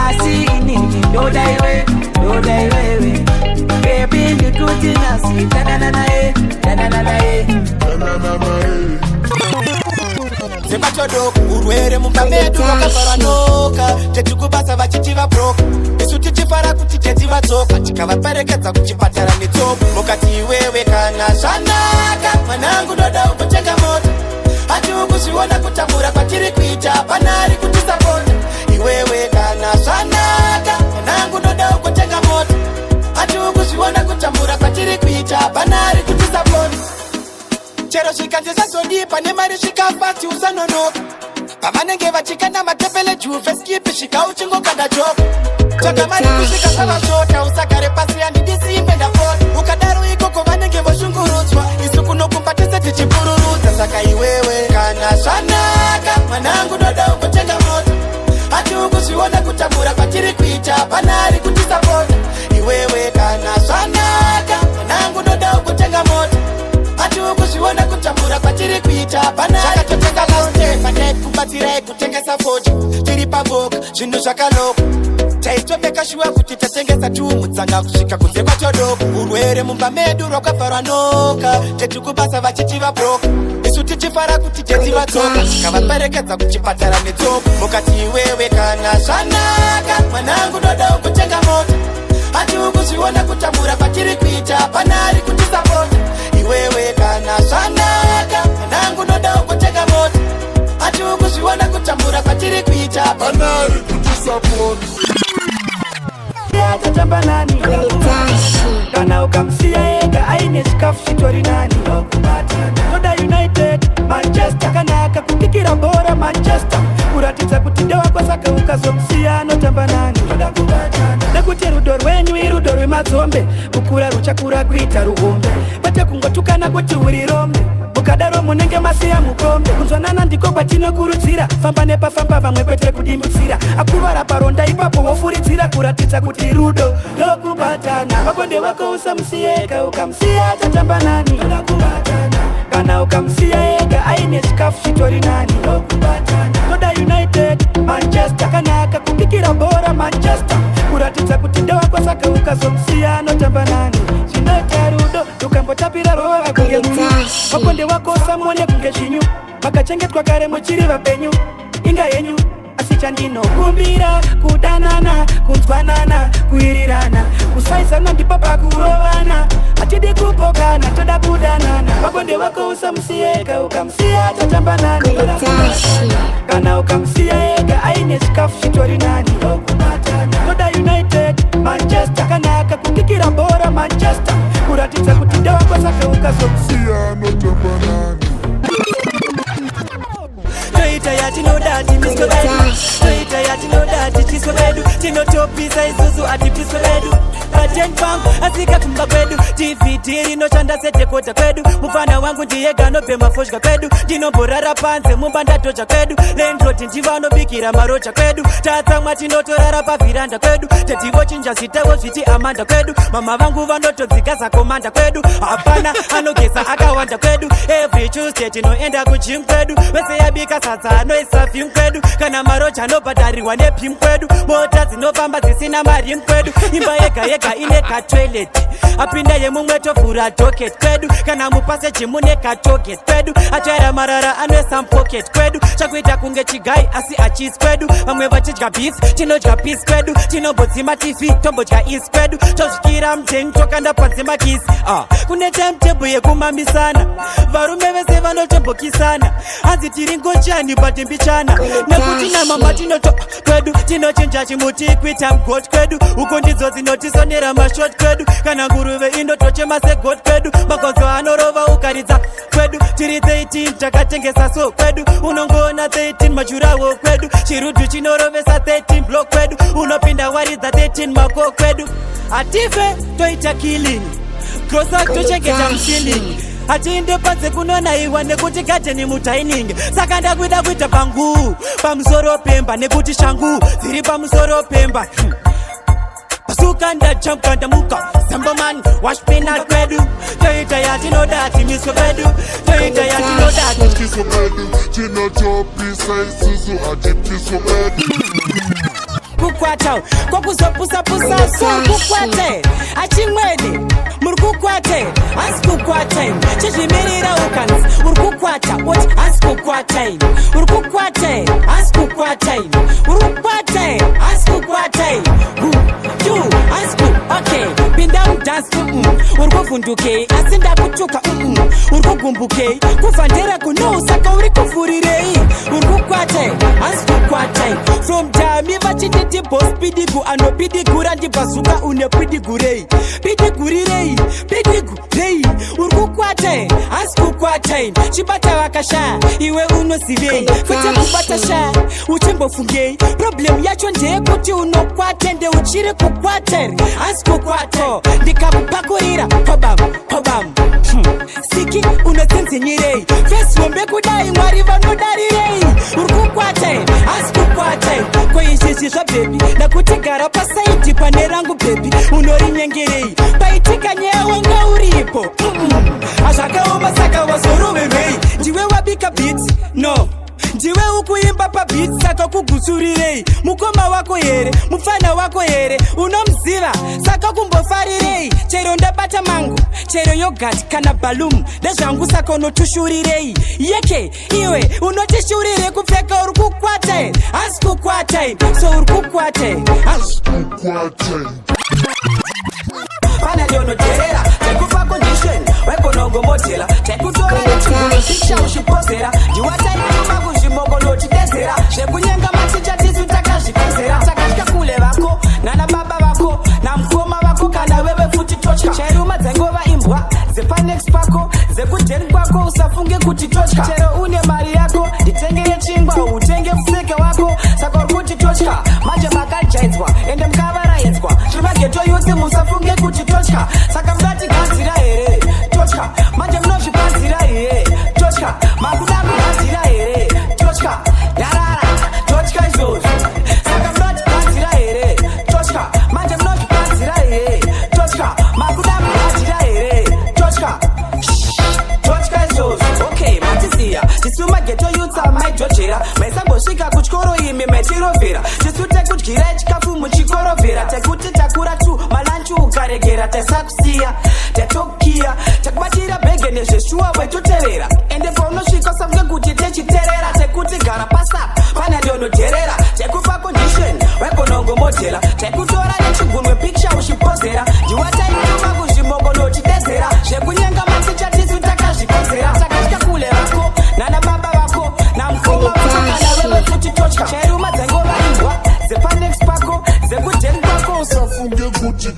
asini doda iwe baby ndikuti nasi tanana e Zebatodoko urwere mumpamedu wakafaranoka tetukubasa vachitiva broka isu tichifara kuti tetivatsoka tikavaperekedza kuchipatara netsoka mukati iwewe kana zvanaka mwanangu doda umbotenga mota hati ukuzviona kutambura kwatiri kuita panari kuti sapota iwewe kana zvanaka mwanangu doda umbotenga mota hati ukuzviona kutambura kwatiri kuita panari kuti sapota chero zvikandizazodipa nemari zvikafati usanonoka pavanenge vachikanda matepele juve skipi svika uchingokanda joka tsvaga mari kusvika zvavazvota usagare pasi yandidisimbe ndapota ukadaro ikoko vanenge voshungurudzwa isu kunokumbatise tichipururudza saka iwewe kana zvanaka mwanangu doda umbotenga mota hati ukuzviona kutambura kwatiri kuita panari kuti sapota iwewe kana zvanaka mwanangu doda umbotenga mota hati ukuzviona kutambura kwatiri kuita panachakatotenga lastepandai kubatsirai kutengesa foja tiri paboka zvinhu zvakaloka taitobeka shuwa kuti tatengesa tumutsanga kusvika kunze kwatodoko urwere mumba medu rwakabvarwa noka tetikubasa vachitiva broka isu tichifara kuti tetivatsoka tikavaperekedza kuchipatara netsoka mukati iwewe kana zvanaka mwanangu doda ukutenga mota hati ukuzviona kutambura kwatiri kuita panari kuti sapota iwewe kana zvanaka mwanangu noda ukutenga mota hati ukuzviona kutambura kwatiri kuita panari kuti support yatatamba nani kana ukamsiya ega aine chikafu chitori nani noda united manchester kanaka kutikira bora manchester kuratidza kuti ndewako saka ukazomsiya notamba nani nekuti rudo rwenyu irudo rwemadzombe kukura ruchakura kuita ruhombe kwete kungotukana kuti uri rombe mukadaro munenge masiya mukombe kunzwanana ndiko kwatinokurudzira famba nepafamba vamwe kwete kudimbutsira akuvara paronda ipapo wofuridzira kuratidza kuti rudo lokubatana vakonde vako usamusiya ega ukamsiya tatamba nani kana ukamsiya ega aine chikafu chitori nani noda united manchester kanaka kupikira bora manchester kuratidza kuti ndewako saka ukazomsiya notamba nani zvinoita rudo ukambotapira rova kunge munyu vakonde vako usamuone kunge zvinyu vakachengetwa kare muchiri vapenyu inga yenyu asi chandinokumbira kudanana kunzwanana kuirirana kusaisana ndipo pakurovana hatidi kupokana toda kudanana vakonde vako usamusiya ega ukamsiya tatamba nani kana ukamsiya ega aine chikafu chitori nani noda united manchester kanaka kupikira bora manchester kuratidza kuti ndewako saka ukazomsiya notamba nani toita yatinoda timiswe bedu toita yatinoda tichiswe bedu tinotopisa isusu atipiswe bedu pangu asika kumba kwedu DVD rinoshanda setekota kwedu mufana wangu ndiye ganopema foshka kwedu ndinomborara panze mumba ndatocha kwedu landlord ndivanobikira marocha kwedu tatsamwa tinotorara pavhiranda kwedu tetivo chinja zvitevo zviti amanda kwedu mama vangu vanotodzikaza komanda kwedu hapana anogesa akawanda kwedu every Tuesday tinoenda kujim kwedu wese yabika sadza anoisa vim kwedu kana marocha anobhadharirwa nepim kwedu mota dzinofamba dzisina marim kwedu imba yega yega ine katoilet apinda yemumwe tovhura docket kwedu kana mupaseji mune katoget kwedu achaira marara anoisa mpocket kwedu chakuita kunge chigai asi achis kwedu vamwe vachidya beef tinodya peace kwedu tinombodzima tv tombodya is kwedu tosvikira muteni tokanda panzima kisi kune timetable yekumamisana varume vese vanotembokisana hanzi tiri ngochani patimbichana nekuti namama tinoto kwedu tinochinja chimuti kuita mgot kwedu uko ndidzo dzinotisonera mashot kwedu kana nguruve inotochema segot kwedu makonzo anorova ukaridza kwedu tiri 13 takatengesa so kwedu unongoona 13 majurawo kwedu chirudu chinorovesa 13 block kwedu unopinda waridza 13 mako kwedu atife toita killing krosa tochengeta mshiling atiinde panze kunonaiwa nekuti gadheni mutaining saka ndakuida kuita pangu pamusoro pemba nekuti shangu dziri pamusoro pemba pasuka ndajampa ndamuka zamboman washpinal kwedu toita yatinoda timiswe kwedu toita yatinoda Tiso kwedu Chinotopisa isuzu ati tiso kwedu kukwata kokuzopusapusa so kukwate achimwene muri kukwate asi kukwate chizvimirira ukanzi uri kukwata oti asi kukwate uri kukwate asi kukwate uri kukwate asi kukwate you asi okay pinda mudansi uri kuvhundukei asi ndakutuka uri kugumbukei kuvhandera kunou saka uri kuvhurirei uri kukwate asi kukwate from dami vachinditi boss pidigu anopidigura ndibvazuka une pidigurei pidigurirei pidigurei uri kukwate asi kukwate chibata vakashaya iwe unozivei kwete kubata shaya uchimbofungei problem yacho ndeyekuti unokwate ndeuchiri kukwate asi kukwato ndikakupakurira pabam siki unotsinzinyirei fesi hombe kudai mwari vanodarirei uri kukwate asi kukwate koizvizvi zvabhebi nakuti gara pasaidi pane rangu bhebi unorinyengerei paitika nyaya wanga uripo hazvakaoma saka wazorovevei ndiwe wabika bit no ndiwe ukuimba pabit saka kugutsurirei mukoma wako here mupfana wako here unomziva saka kumbofarirei chero ndabata mangu chero yogati kana balum ndezvangu saka unotushurirei yeke iwe unotishurire kupfeka uri kukwate asi kukwate so uri kukwate pana ndionoterera tekupa condition wekonongomotera tekutora nechikunopisha ushipozera ndiwataikuma kuzvimogonotidezera zvekunyenga maticha tisu takazvipezera takatya kule vako nana baba vako namukoma vako kana wewe futi tochka cheruma dzengova imbwa dzepanext pako dzekudheni kwako usafunge kuti tochka chero une mari yako nditengere chingwa utenge museke wako saka uri kuti tochka manje makajaidzwa ende mukavaraedzwa zvimageto yose musafunge kuti tochka saka munatigadzira here tochka manje munozvigadzira here tochka makuda kugadzira here tochka yarara tochka izvozvo saka munatigadzira here tochka manje munozvigadzira here tochka makuda kugadzira here tochka tochka izvozvo okay matiziya tisu mageto yutsa maidhojera maisambosvika kutyoro imi metirovhera tisu tekudyirai chikafu muchikorovhera tekuti takura tu malanchu ukaregera taisakusiya tatokiya takubatira bhege nezveshuwa weitotevera ende paunosvika usafunge kuti techiterera tekuti gara pasa pana ndionodherera tekupa condition wekonongomodhera tekutora nechigunwe picture ushipozera ndiwataikuma kuzvimogonotidezera zvekunyenga maticha tisu takazvikozera takatya kule vako nana baba vako namukoma vako kana wewe futi tochka cheruma dzengova imbwa dzepanext pako dzekudheni kwako usafunge kuti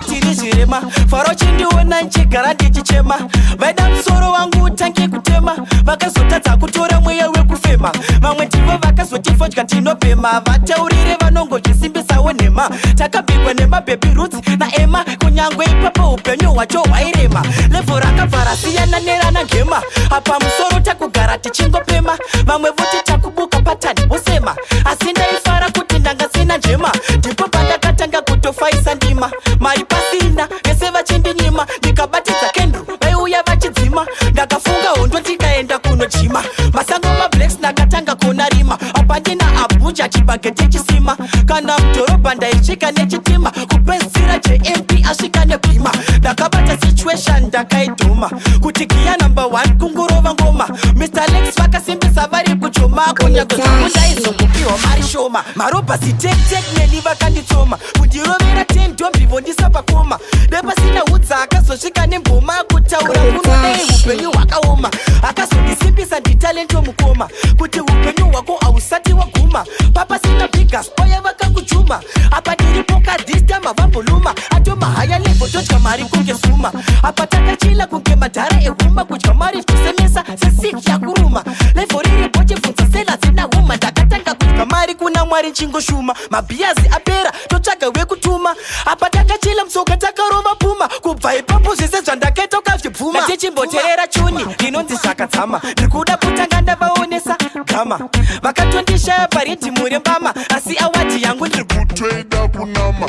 tiri zvirema faro chindiona nchigara ndichichema vaida musoro wangu utange kutema vakazotadza kutora mweya wekufema vamwe ndivo vakazotifodya ndinopema vateurire vanongotisimbisa nema takapigwa nema baby roots na ema kunyangwe ipapo upenyu wacho wairema levo rakavarasiyana nerana ngema apa musoro takugara tichingo pema vamwe voti takubuka patani vosema asi ndaifara kuti ndanga sina njema ndipo pandakatanga kutofaisa ndima mari pasina vese vachindinyima ndikabatidza kendru vaiuya vachidzima ndakafunga hondo ndikaenda kunojima masango mablacks ndakatanga kona rima apa ndina abuja chibagete chisima kana mudhorobha ndaichika nechitima kupedzisira jmp asvika nepima ndakabata situation ndakaidhuma kuti giya number 1 kungurova ngoma Mr. Lex vakasimbisa vari kujoma kunyago dzangu ndaizongopiwa mari shoma marobha sitektek neni vakanditsoma kundirovera 10 dombi vondisa pakoma nepasina udza akazosvika nemboma kutaura kunodei upenyu hwakaoma akazondisimbisa nditalento mukoma kuti upenyu hwako hausati waguma papasina bigas oya vakangujuma apa ndiripo kadhistama vamboluma atoma haya levo todya mari kunge zuma apa takachila kunge madhara ehuma kudya mari kusemesa sesiki yakuruma levo riripo chibvunza sela dzina huma ndakatanga kudya mari kuna mwari chingoshuma mabhiyazi apera totsvaga wekutuma apa takachila msoka takarova puma kubva ipapo zvese zvandakaita ukazvibvuma tichimboteerera chuni inonzi zvakadzama ndirikuda kutanga ndavaonesa gama vakatondishaya paridhimu rembama asi awadi yangu kutoida kunama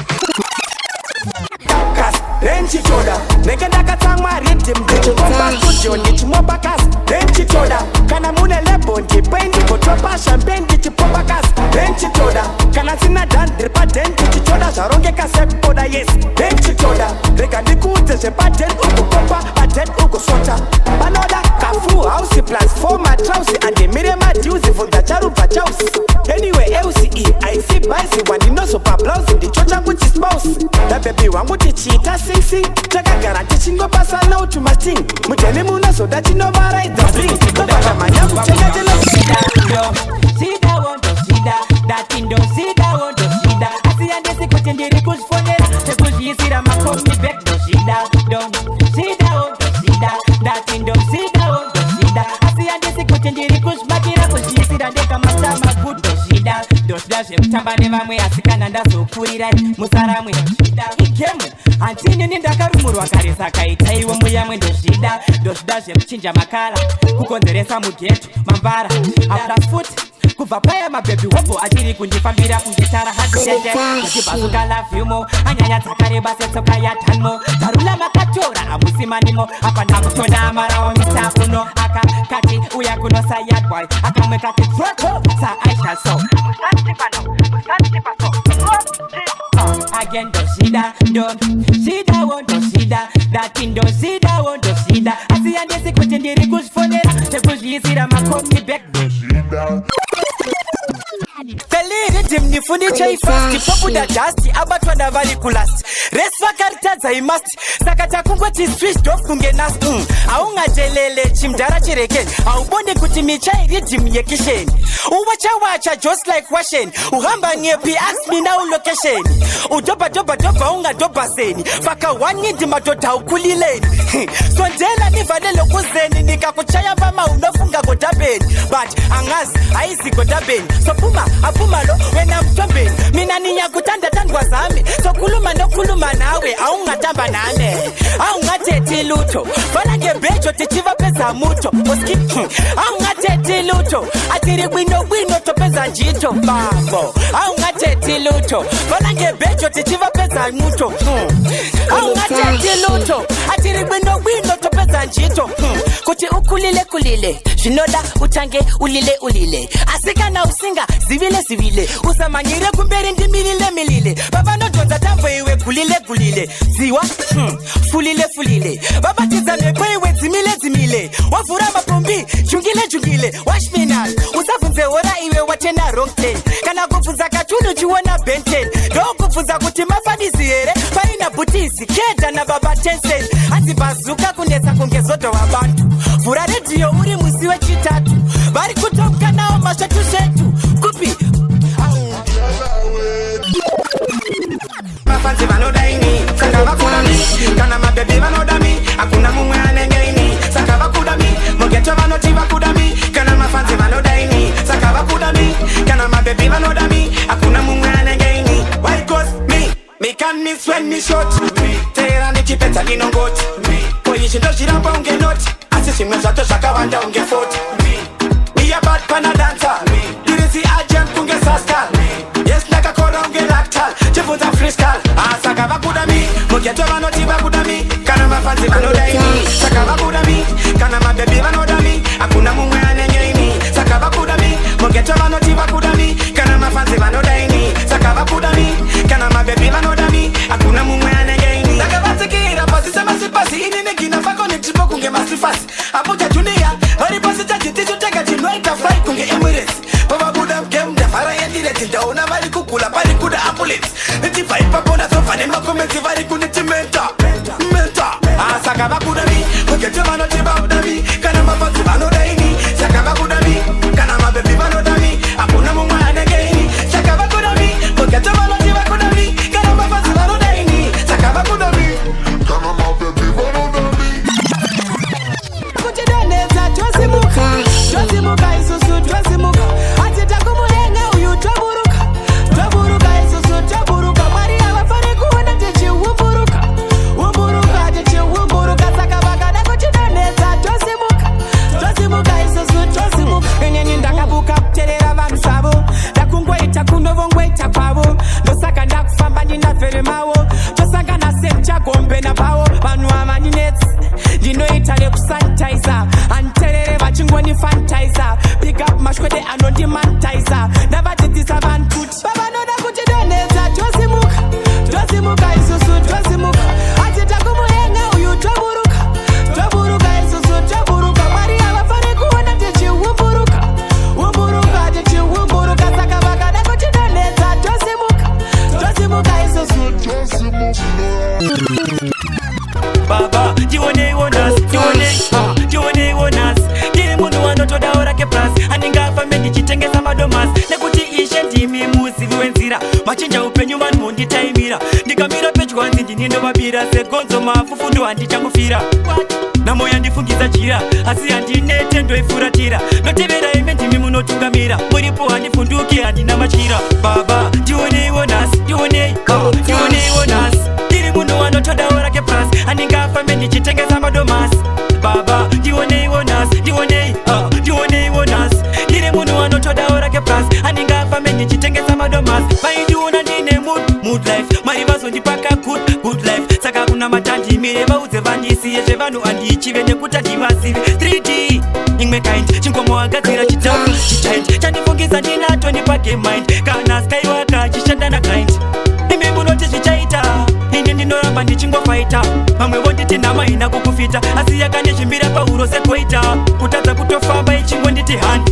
renchitoda nenge ndakatsamwa ridhimu ndichikomba studio ndichimoba kasi renchitoda kana mune lebo ndipe ndigotopa champagne ndichipopa kasi renchitoda kana sina dan ndiri paden ndichitoda zvarongeka sekupoda yes renchitoda rega ndikuudze zvepaden ugopopa paden ugosota vanoda kafu house plus 4 matrausi andimire madhuzi vunza charubva chausi anyway euce aisi bhazi wandinozopa blausi ndicho changu chispouse nabhebi wangu tichiita singsi takagara tichingopasana utumasting mujeni munozoda tinovaraidza bling tobvatamanya kuchengetela kuti ndiri kuzvifonera sekuzviisira makomi back ndozvida ndozvida ndati ndozvidawo ndozvida asi handisi kuti ndiri kuzvimakira kuzviisira ndekamatama good ndozvida zvekutamba nevamwe asi kana ndazokurirai musaramwe ndozvida igemu handinini ndakarumurwa kare saka itaiwo muyamwe ndozvida zvemuchinja makara kukonzeresa mugeto mambara aplas futi kubva paya mabhebi hopo achiri kundifambira kungetara haditete achibvasuka lavhyumo anyanya dzakareba setsoka yatanmo tarula makatora amusimanimo apa ndakutonda amarawo mitafuno akakati uya kunosayadboy akamwe kati troto saaishaso again ndozvida ndati ndozvidawo ndozvida asi handisi kuti ndiri kuzvifonera sekuzviisira makomi back Feliridim nifundi chaifasti popuda dust abatwa ndavari kulast res vakaritadza imasti saka takungoti switched off kunge nas aungadelele chimdara chirekeni auboni kuti michairidim yekisheni uwachawacha just like washen uhamba nyepi ask me now location udobha ungadobhaseni faka wanidi madodha ukulileni sondela nivadele kuzeni nikakuchaya mama unofunga godabeni but angazi haisi godabeni sopuma apuma lo wena mtombeni mina ninyakutanda zami sokuluma nokuluma nawe aungatamba nane aungathethi lutho fana ngebejo tichiva peza muto oski aungathethi lutho atiri bwino topeza njito bambo aungathethi lutho fana ngebejo tichiva peza muto aungathethi lutho atiri bwino topeza njito kuti ukulile zvinoda utange ulile asikana usinga zivile usamanyire kumberi ndimilile vavanodhodza tambo iwe gulile ziwa fulile vabatidza mhepo iwe dzimile wavhura mapombi jungile washminal usabvunze hora iwe watenda wrong ten kana kubvunza katunu chiona benten ndokubvunza kuti mafanizi here paina bhutisi kedha nababa tensen adzibhazuka kunetsa kunge zodo vabantu vhura redhiyo uri musi wechitatu vari kutoka nawo masvetu kupi mafanzi vanodaini saka vakudami kana mabhebi vanodami hakuna mumwe anengeini saka vakudami mugeto vanoti vakudami kana mafanzi vanodaini saka vakudami kana mabhebi vanodami hakuna mumwe anengeini why cause miss when me shot. Tera ni chipeta linongot. Poishi ndo shiramba unge not. Asisi mweza to shaka wanda unge fort. Me a bad pana dancer. Lirisi agent kunge saskal. Yes naka kora unge lactal. Chifuta friskal. Saka bakuda mi. Mugeto manoti bakuda mi. Kana mafanzi manoda ini. Saka bakuda mi. Kana mabebi manoda mi. Akuna mumwe anenye ini. Saka bakuda mi. Mugeto manoti bakuda mi. Kana mafanzi manoda ini. Saka bakuda mi. Kana mabebi manoda mi. Akuna mumwe anenye ini. Saka batikira pasi sema sipasi. Ini negina fako ni tripo kunge masifasi. Abuja dunia. Hori pasi chachi tisu teka chino ita fly kunge Emirates. Baba buda mkem defara ya direct. Ndaona mali kukula pali kuda ambulance. Niti faipa pona sofa ni makomenti vari kuniti menta. Saka bakuda mi. Mugete manoti bakuda mi. Kana mafanzi manoda ini. Saka bakuda mi. Kana mabebi manoda mi. Akuna mumwe anege ini. Saka bakuda mi. Mugete manoti bakuda mi. Kana mafanzi manoda ini. Saka bakuda mi. Kana mabebi manoda mi. Kuchidoneza twasimuka. Twasimuka isusu twasimuka. Atita kumuhenga uyu twaburuka. Twaburuka isusu twaburuka. Maria wafare kuona techi umburuka. Umburuka techi umburuka. Saka bakada kuchidoneza twasimuka. Twasimuka isusu twasimuka. Enyenyi ndakabuka terera vansabu. Ndakungweita kunovongweita kwavo. Ndosaka ndakufamba ndinafere mawo. Tosanga nasemcha gombe na bawo. Vanhu avaninetsi. Ndinoita nekusanitizer. Anterere vachingoni fantizer. Pick up mashwede anondimantizer. Ndavadzidzisa vanhu kuti vavanoda kutidonedza twasimuka. Twasimuka isusu twasimuka. Atita kumuhenga uyu twaburuka. Twaburuka isusu twaburuka. Mwari havafane kuona techiumburuka. Umburuka techiumburuka. Saka vakada kutidonedza twasimuka. Twasimuka isusu. Baba, jione wonas, jione wonas. Kile mundu wanotoda orake plus. Aningafa mendi chitengeza madomas. Nekuti ishe ndimi musi viwenzira. Machinja upenyu manu mundi taimira. Ndikamira pechu wanzi ndinindo mabira. Segonzo mafufundu andichangufira. Na moya ndifungiza jira. Asi andinete ndo ifuratira. Notevera ime ndimi munotungamira. Muripo andifunduki andina machira. Baba, jione wonas, jione wonas. Kile mundu wanotoda orake plus. Aningafa mendi chitengeza madomas. Baba, jione wonas, jione wonas. Kile mundu wanotoda orake plus. Aningafa mendi chitengeza madomas. Maidiona ndine mood life. Marivazo ndipaka good life. Saka kuna matandi mireva uze vandisiye zvevanu andichive nekuta ndivasive 3D imwe kind chingomo wagadzira chitafu chichind chandifungisa ndinato ndipake mind kana skywaka chishanda na kind imi munoti zvichaita ini ndinoramba ndichingofaita vamwe vonditi nhama ina kukufita asi yakandichimbira pauro sekoita kutadza kutofamba ichingonditi hand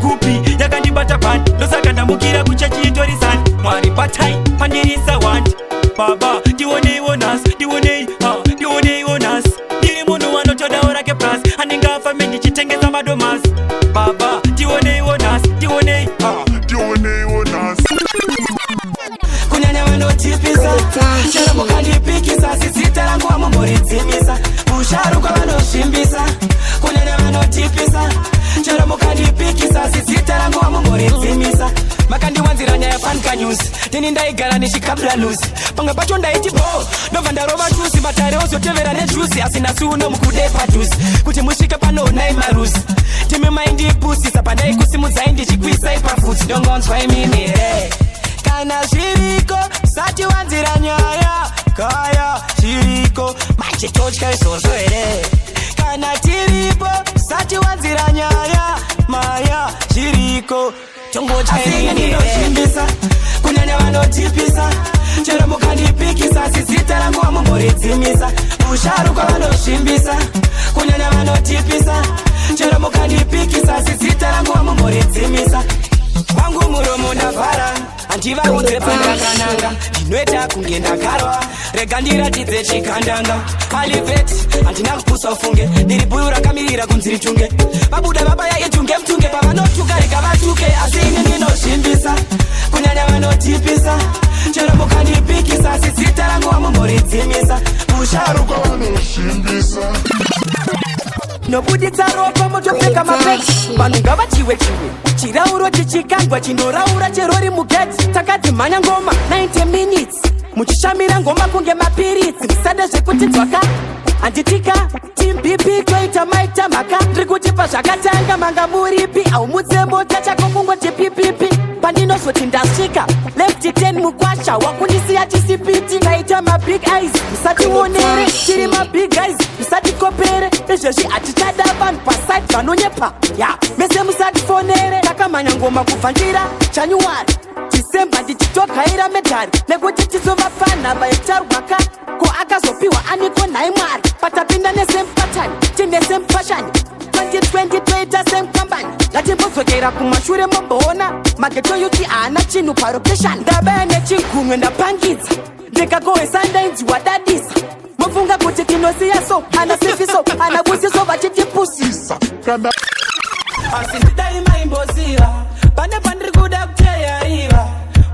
kupi yakandibata band ndosaka ndamukira kuchechiitorisani mwari patai pandirisa wand Baba, dione wonas. Diri mundu wanotoda orake plus. Aningafa mendi chitengeza madomas. Baba, dione wonas. Kunyanya vanotipisa. Chero mukandipikisa. Sisita rangu wamumboridzimisa. Musharuka vanoshimbisa. Kunyanya vanotipisa. Chero mukandipikisa. Sisita rangu wamumboridzimisa. Makandiwanzira nyaya panika news. Tini ndaigara nechikabla loose. Panga pacho ndaiti bo. Ndobva ndarova chusi. Matare ozotevera nejusi. Asina suno mukude pajusi. Kuti musvike pano unai marusi. Timi maindi ipusi. Sapa ndaikusimudzai ndichikwisa ipafuti. Ndongonzwa imini here. Kana zviriko. Sati wanzira nyaya. Kaya zviriko. Machitotya izvozvo here. Kana tiripo. Sati wanzira nyaya. Maya zviriko. Asingeninoshimbisa. Kunyanya vanotipisa. Chero mukandipikisa. Sisita rangu wamumboridzimisa. Musharuka vanoshimbisa. Kunyanya vanotipisa. Chero mukandipikisa. Sisita rangu wamumboridzimisa. Wangu muromo ndavhara. Handivaudze pandakananga. Ndinoita kunge ndakarwa. Rega ndiratidze chikandanga. Aliveti handina kupusa ufunge. Ndiri bhuyu rakamirira kunzi ritunge. Vabuda vabaya itunge mtunge. Pavanotuka rega vatuke. Asi ini ndinoshimbisa. Kunyanya vanotipisa. Chero mukandipikisa. Sisita rangu wamumboridzimisa. Musharuka vanoshimbisa. Nobuditsa ropa motopfeka mapeki. Vanhu ngavachiwe chirauro chichikandwa chinoraura cherori mugeti. Takadzimhanya ngoma 90 minutes. muchishamira ngoma kunge mapiritsi musade zvekuti dzwaka anditika timbipi toita maita maka tiri kutipa zvakatanga manga muripi au mudzemota chako kungoti pipipi pandinozoti ndasvika left 10 mukwasha wakundisiya tisipiti ngaita mabig eyes musationere tiri mabig eyes musatikopere izvezvi hatichada vanhu paside vanonyepa ya mese musatifonere takamhanya ngoma kubva ndira january December ndichitogaira medhari nekuti tizovafana vaitarwaka ko akazopiwa aniko nhai mwari patapinda nesame pattern tine same fashion 2020 toita same company ngatimbozokera kumashure momboona mageto yuti haana chinhu parocation ndabaya nechigumwe ndapangidza ndikagohwesa ndainziwa dadisa mofunga kuti tinosiya so ana sifiso ana busiso vachitipusisa asi ndidai maimboziva pane pandiri kuda kuteyaiva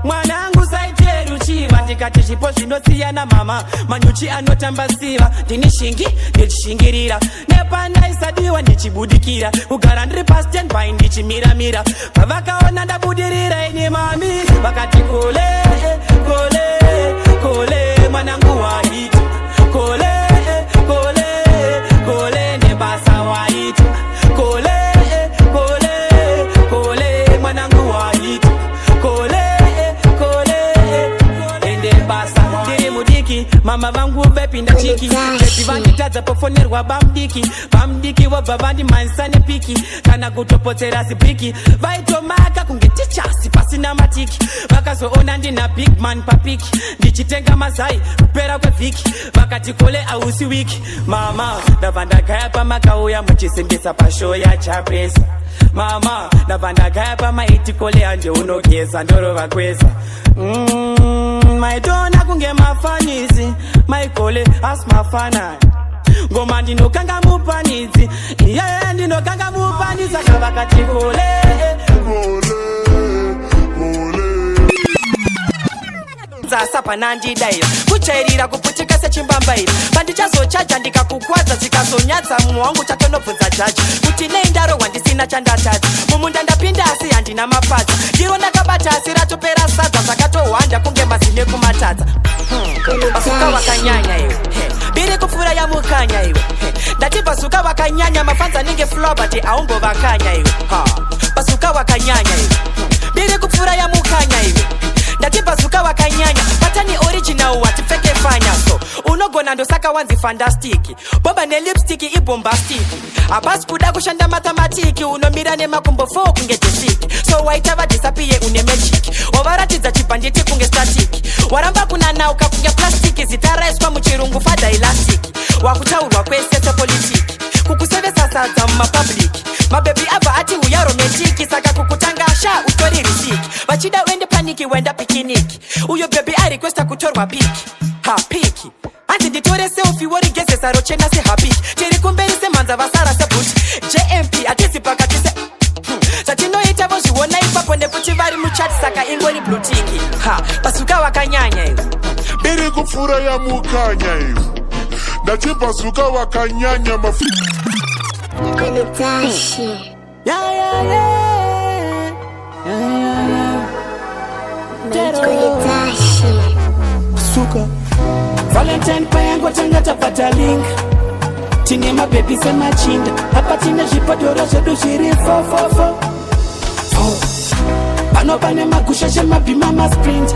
mwanangu saiteruchiva ndikati zvipo zvinosiyana mama manyuchi anotamba siva ndini shingi ndichishingirira nepanaisadiwa ndichibudikira kugara ndiri pastanby ndichimiramira pavakaona ndabudirira ine mami vakati kole kole kole mwanangu waiti kole kole kole nebasa waiti kole mama vangu vepinda chiki cheti vanditadza pofonerwa bamdiki vobva vandimanisa nepiki kana kutopotsera zipiki vaitomaka kunge tichasi pasina matiki vakazoona ndina big man papiki ndichitenga mazai kupera kwevhiki vakati kole ausi wiki mama ndabva ndagaya pamakauya muchisendesa pashow yachapesa mama ndabva ndagaya pamaiti kole hande unogeza ndorova kweza maitona kunge mafanizi maikole asmafanani ngoma ndinokanga mupanidzi iye ndinokanga mupanidzi saka vakati kole dzasa panandidaira kuchairira kuputika sechimbambaira pandichazochaja ndikakukwadza zvikazonyadza mumwe wangu chatonobvunza jaji kuti nei ndarohwa ndisina chandatadza mumunda ndapinda asi handina mapadza ndiro ndakabata asi ratopera sadza zvakatohwanda kunge mazine kumatadza basuka wakanyanya iwe biri kupfura yamukanya iwe ndati basuka wakanyanya mafanza ninge flobati aumbovakanya iwe basuka wakanyanya iwe biri kupfura yamukanya iwe ndati basuka wakanyanya patani original watifeke fanya so unogona ndosaka wanzi fantastiki boba nelipstiki ibombastiki hapasi kuda kushanda mathamatiki unomira nemakumbo 4 kunge desiki so waita vadisapiye une mechiki wavaratidza chibhanditi kunge statiki waramba kunanauka kunge plastiki zitaraiswa muchirungu fadha elastiki wakutaurwa kwese sepolitiki kukusevesa sadza mumapubliki mabhebi abva ati uya rometiki saka kukutangasha utori risiki vachida uende paniki wenda pikiniki uyo bhebi arequesta kutorwa piki hapiki hanzi nditore selfi worigezesa rochena sehapiki tiri kumberi semhanza vasara sebuti jmp hatisi pakati se zvatinoita vozviona ipapo nekuti vari muchati saka ingori blutiki basuka wakanyanya iwe biri kupfura yamukanya iwe ndati basuka wakanyanya suka Valentine payango tanga tapata link tine mabhebi semachinda apa tine zvipodoro zvedu zviri 444 pano pane magusha shemabhima masprint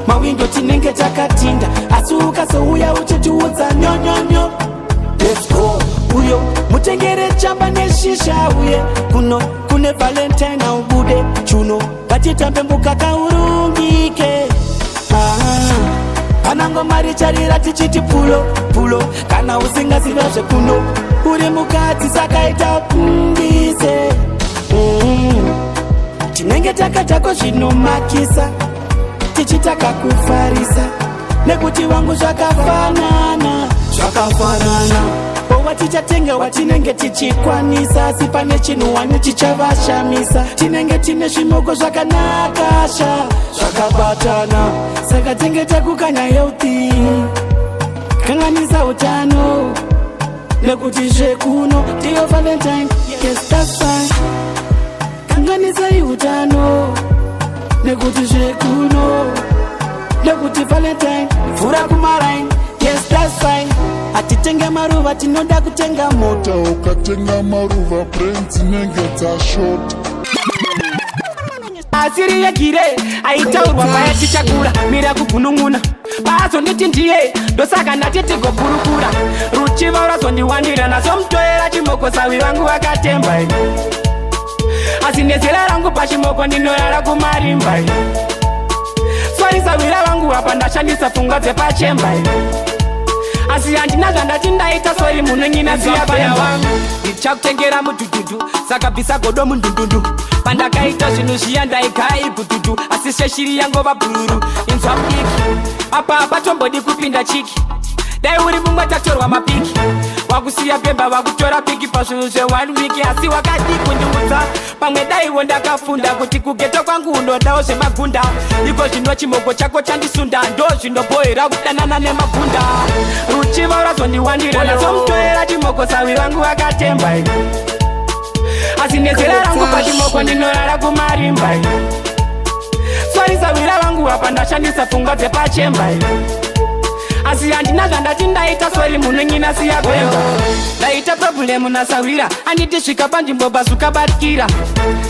mawindo tinenge takatinda asi ukazouya uchitiudza nyonyonyo let's go uyo mutengere chamba neshisha uye kuno kune Valentine aubude chuno ngatitambe mukaka urungike panango mari charira tichiti pulo kana usingaziva zvekuno uri mukadzi sakaita kundise tinenge takatako zvinomakisa tichitaka kufarisa nekuti vangu zvakafanana owa tichatenga watinenge tichikwanisa asi pane chinhu wani chichavashamisa tinenge tine zvimoko zvakanakasha zvakabatana saka tenge takukanya healthy kanganisa utano nekuti zvekuno ndiyo Valentine yes that's fine kanganisa utano nekuti zvekuno nekuti Valentine fura kumarain. Yes, that's fine. Atitenga maruva tinoda kutenga moto. Ukatenga maruva brains nengeta short. Asiri yegire aitaurwa paya tichakura mira kugunun'una bazo nditi ndiye ndosaka ndatiti gopurukura ruchiva razondiwandira nazo mutoera chimoko sawi vangu vakatemba asi nezera rangu pachimoko ndinorara kumarimba swarisawira vangu vapa ndashandisa pfungwa dzepachemba asi handina zvandati ndaita sori munonyina ziyabaya vangu ndichakutengera mudhudhudhu saka bvisa godo mundundundu pandakaita zvinhu zviya ndaigaya ibhududu asi sheshiri yangova bhururu inzwa mudiki apa patombodi kupinda chiki dai uri mumwe tatorwa mapiki wakusiya pemba vakutora piki pazvinhu zve1 week asi wakadi kundiudza pamwe daiwo ndakafunda kuti kugeto kwangu unodawo zvemagunda iko zvino chimoko chako chandisunda ndo zvinobohera kudanana nemagunda ruchiva razondiwandira nazo mutoera chimoko sawi vangu vakatemba asi nezera rangu pachimoko ndinorara kumarimba swarisawira vangu vapa ndashandisa pfungwa dzepachemba asi handina zvandati ndaita sori munonyina siyapemba ndaita problemu nasawira anditi svika panzvimbo bazuka batkira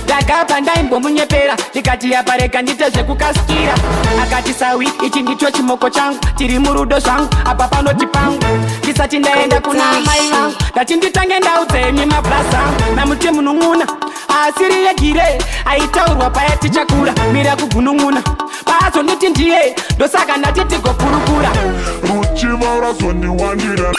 ndagabva ndaimbomunyepera ndikati yapareka ndite zvekukasikira akati sawi ichi ndicho chimoko changu tiri murudo zvangu apa panoti pangu ndisati ndaenda kuna amai vangu ndati nditange ndaudzenyi mabhurazi angu namuti munun'una asiri yegire aitaurwa paya tichakura mira kugunun'una bazo nditi ndiye ndosaka ndatiti gopurukura Ruchiva razondiwandira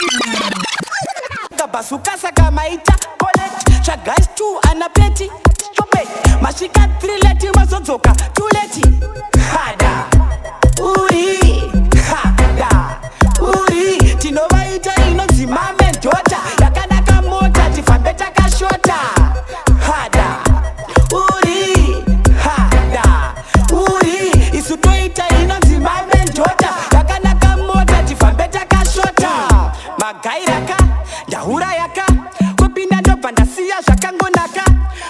kabasuka saka maita collect chagais 2 anapeti chope mashika 3 leti mazodzoka 2 leti hada uri hada uri tinovaita inozimame dhota yakanaka mota tifambe takashota hada uri hada uri isutoita inozimame dhota yakanaka mota tifambe takashota magairaka ndahura yaka kupinda ndobva ndasiya zvakangonaka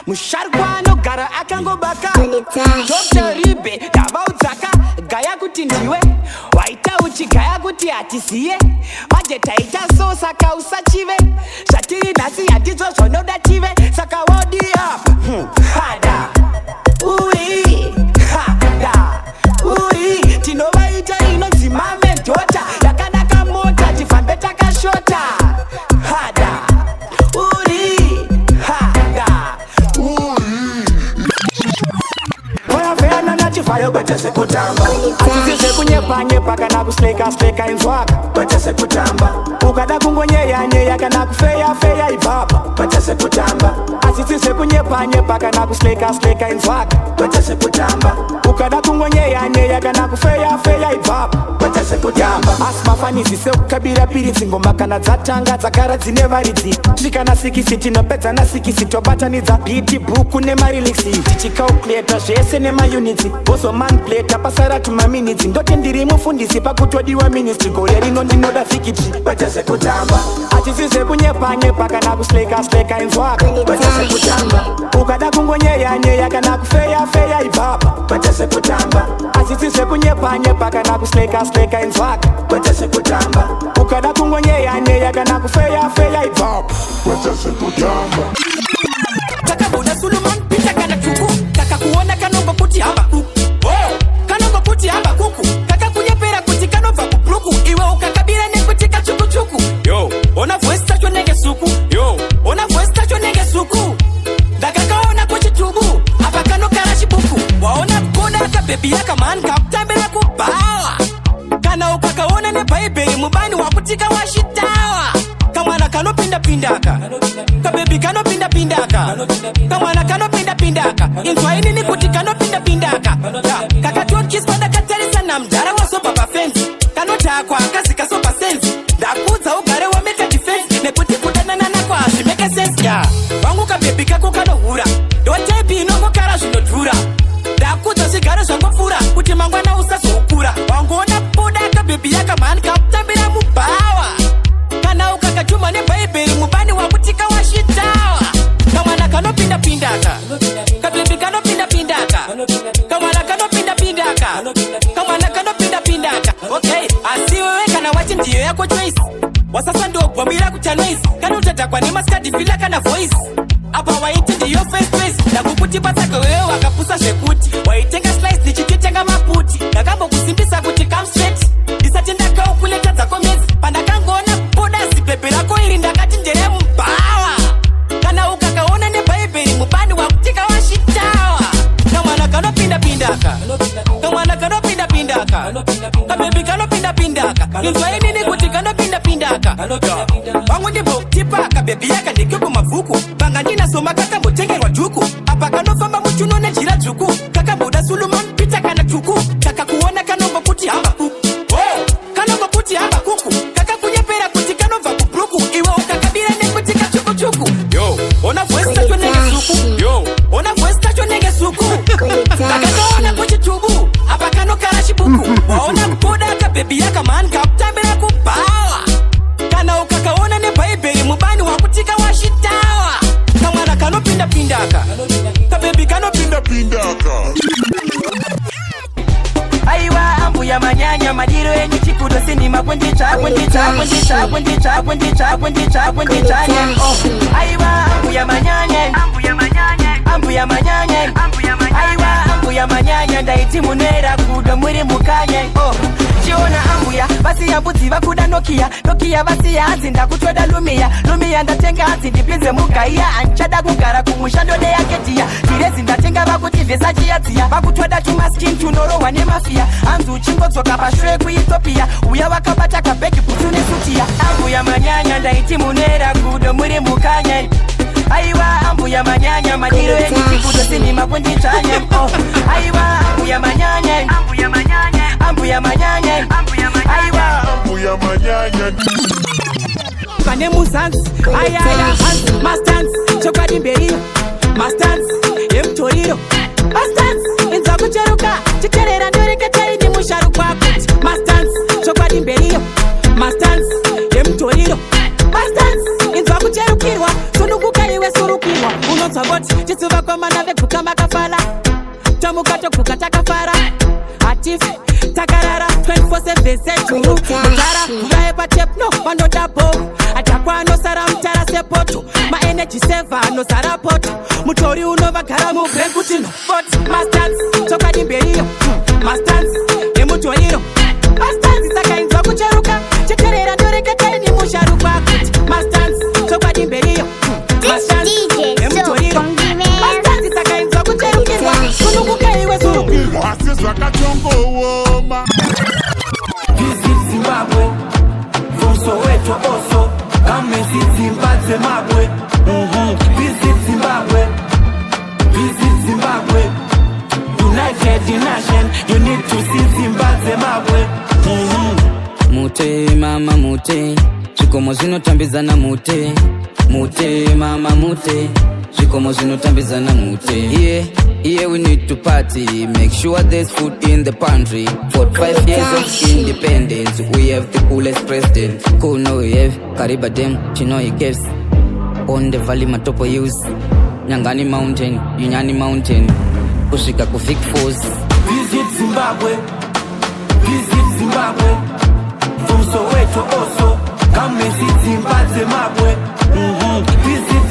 musharukwa anogara akangobaka Dr. Ribe ndavaudzaka gaya kuti ndiwe waita uchigaya kuti hatiziye manje taita so saka usachive zvatiri nhasi handidzo zvonoda tive saka wodi up hada uri hada uri tinovaita inozimame dhota yakanaka mota tifambe takashota hada uri hada oyavheyana nachivayo kwete sekutamba asisi zvekunyepanyepa kana kusleka inzwaka kwete sekutamba ukada kungonyeyanyeya kana kufeyafeya ibvapa kwete sekutamba asisi zvekunyepanyepa kana kusleka inzwaka kwete sekutamba ukada kungonyeyanyeya kana kufeyafeya ibvapa kwete sekutamba asi mafanisi sekukabira piritsi ngoma kana dzatanga dzagara dzine varidzi svikana 6 tinopedza na 6 tobatanidza biti bhuku nemarelixi tichicalculata zvese nemaunitsi bozomanplata pasara tumaminitsi ndote ndiri mufundisi pakutodiwa ministry gore rino ndinoda fikitri kwete sekutamba hatisi zvekunyepanyepa kana kusleka inzwaka kwete sekutamba ukada kungonyeyanyeya kana kufeyafeya ibvapa kwete sekutamba hatisi zvekunyepanyepa kana kusleka inzwaka kwete sekutamba ukada kungonyeyanyeya kana kufeyafeya ibvapa kwete sekutamba takabona Suleiman pita kana tuku takakuona kanongo kuti hamba kuku kanongo kuti hamba kuku kakakunyepera kuti kanobva kubruku iwe ukakabira nekuti kachukuchuku yo ona voice tacho nenge suku yo ona voice tacho nenge suku ndakakaona kuchitubu apa kanokara chibuku waona kuona kabebi yakamanka kutambira kubawa kana ukakaona nebhaibheri mubani wakutika washitawa kamwana kanopinda-pindaka kabebi kanopinda-pindaka kamwana kanopinda-pindaka inzwa inini kuti kanopinda-pindaka kakatokiswa ndakatarisa namdhara wasobaba fenzi kanotakwa akazika soba senzi ndakudza ugare wameka defense nekuti kudanana nako hazvimeke sense ya vangu kabebi kako kanohura ndotaipi inongokara zvinodhura ndakudza zvigare zvangopfura kuti mangwana usazokura wangoona poda kabebi yakamhanika kutambira mubhawa kana ukakachuma nebhaibheri mubani wakutika washitawa kamwana kanopinda-pindaka kabebi kanopinda-pindaka kamwana kanopinda-pindaka kamwana kanopinda-pindaka ndiyo yako choice. Wasasa ndo kwambira kuchanoise. Kana utatakwa ni maskadi fila kana voice. Apa waite ndiyo face na kuputi pataka wewe wakapusa shekuti. Waitenga slice nichikitenga maputi. Na kambo kusimbisa kuti come straight. Disatenda kao kuleta zako miezi. Pandaka ngona poda si pepe lako irinda kati njere mpawa. Kana ukakaona ne baibeli mupani wa kutika wa shitawa. Kamwana kano pinda pindaka. Kamwana kano pinda pindaka. Kabebi kano pinda pindaka. Nizwa nini kuti kano pinda pindaka. Wangu ndipo tipa kabebi yaka nikiko mavuku. Banga nina soma kaka motenge wa juku. Apa kano famba mchuno ne jira juku. Kaka boda Solomon pita kana chuku. Kaka kuona kano maputi hamba kuku. Kano maputi hamba kuku. Kaka kunyepera kuti kano vakubruku. Iwa ukakabira ne kuti kachuku chuku. Yo, ona voice tacho nenge suku. Yo, ona voice tacho nenge suku. Kaka kaona kuchi chubu. Apa kano karashi buku. Waona kupoda kabebi yaka man kaptambira kubawa. Kana ukakaona ne baibeli mubani wa kutika wa shitawa. Kamwana kano pinda pindaka. Kabebi kano pinda pindaka. Aiwa ambu ya manyanya madiro enyi chikudo sinima kwendi cha Aiwa ambu ya manyanya Aiwa ambu ya manyanya ndaiti munera kudo muri mukanye Chiona ambuya basi ya buti bakuda Nokia basi ya azinda kutweda Lumia ndatenga azindi pinze mukaiya anchada kugara kumushando de yaketia Tirezi ndatenga bakuti Versace yatia bakutweda tumaskin tunoro wane mafia Anzu chingo tsoka pashwe ku Ethiopia uya wakabata kabeki kutune sutia Ambuya manyanya ndaiti munera kudo muri mukanye Aiwa ambuya manyanya madiro yenyi chikudo sinima kwendi chanye Aiwa ambuya manyanya Aiwa ambuya manyanya Kane muzansi ayaya hansi Mastansi chokwadi mberiyo Mastansi emtoriro Mastansi inza kucheruka chikerera ndoreketa indi musharu kwakuti Mastansi chokwadi mberiyo Mastansi emtoriro Mastansi inza kucherukirwa sunukuka iwe surukirwa Unonza goti chitsuva kwa manave kukama kafala Tomukato kukata kafara Atifi takarara 24/7 seturu Mutara kuvahe pa tape no wando dabo Atakwa no sara mtara sepoto Ma energy saver no sara poto Mutori unova karamu brengutino But Mastansi chokwadi mberiyo Mastansi emutoriro Mastansi saka inzwa kucheruka Chekerera ndoreketa ini musharu kwakuti Mastansi chokwadi mberiyo Mastansi emutoriro Mastansi saka inzwa kucherukirwa Kunukuka iwe surukirwa Wasizwa kachongo uoma Visit Zimbabwe From Soweto also Come visit Zimbabwe Visit Zimbabwe United Nation You need to see Zimbabwe Mute mama mute Chikomo zinotambizana mute Mute mama mute Chikomo zinotambizana mute Yeah, we need to party. Make sure there's food in the pantry. 45 years of independence. We have the coolest president. Cool no we have. Kariba dem, Chinoi caves. On the valley matopo use. Nyangani mountain, Yunyani mountain. Kushika kufik force. Visit Zimbabwe. From Soweto also. Come visit Zimbabwe. Visit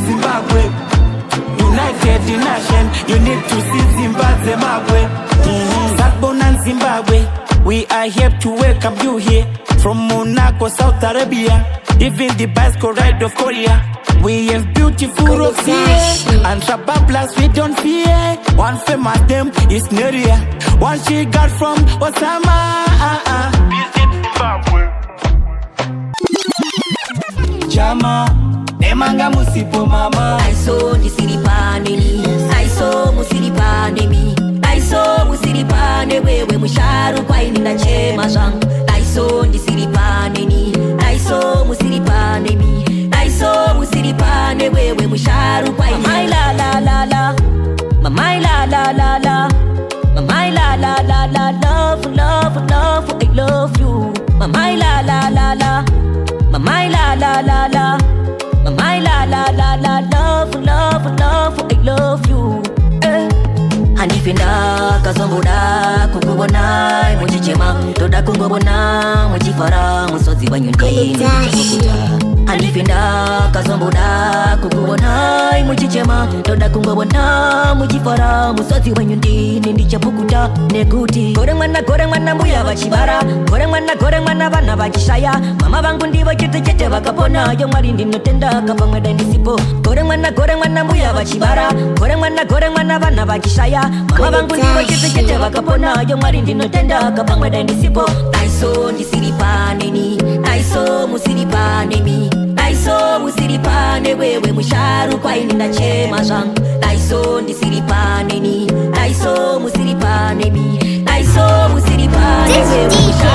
Zimbabwe. United Nation, you need to see Zimbabwe. Sakbon and Zimbabwe, we are here to welcome you here. From Monaco, South Arabia, even the bicycle ride of Korea. We have beautiful rocks here, and Shabablas we don't fear. One famous them is Neria, one she got from Osama. Visit Zimbabwe. Chama. Emanga musipo mama Aiso nisiripane ni Aiso musiripane mi Aiso musiripane wewe musharu kwa ini na chema zangu Aiso nisiripane ni Aiso musiripane mi Aiso musiripane wewe musharu kwa ini Mamai la la la la Mamai la la la la Mamai la la la la Love, love, love, I love kazomboda kukubona muchichema toda kungobona muchifara musodzi wanyundini andifenda kazomboda kukubona muchichema toda kungobona muchifara musodzi wanyundini ndichapukuta nekuti gore mwana mbuya vachibara gore mwana vana vachishaya mama vangu ndivo chete vakapona yo mwari ndinotenda kapamweda ndisipo gore mwana mbuya vachibara gore mwana vana vachishaya mama vangu ndivo chete vakapona yo mwari ndinotenda kapamweda ndisipo aiso ndisiripaneni aiso musiripanemi aiso musiripane wewe musharu kwaini ndachema zvangu aiso ndisiripaneni aiso musiripanemi aiso musiripane wewe musharu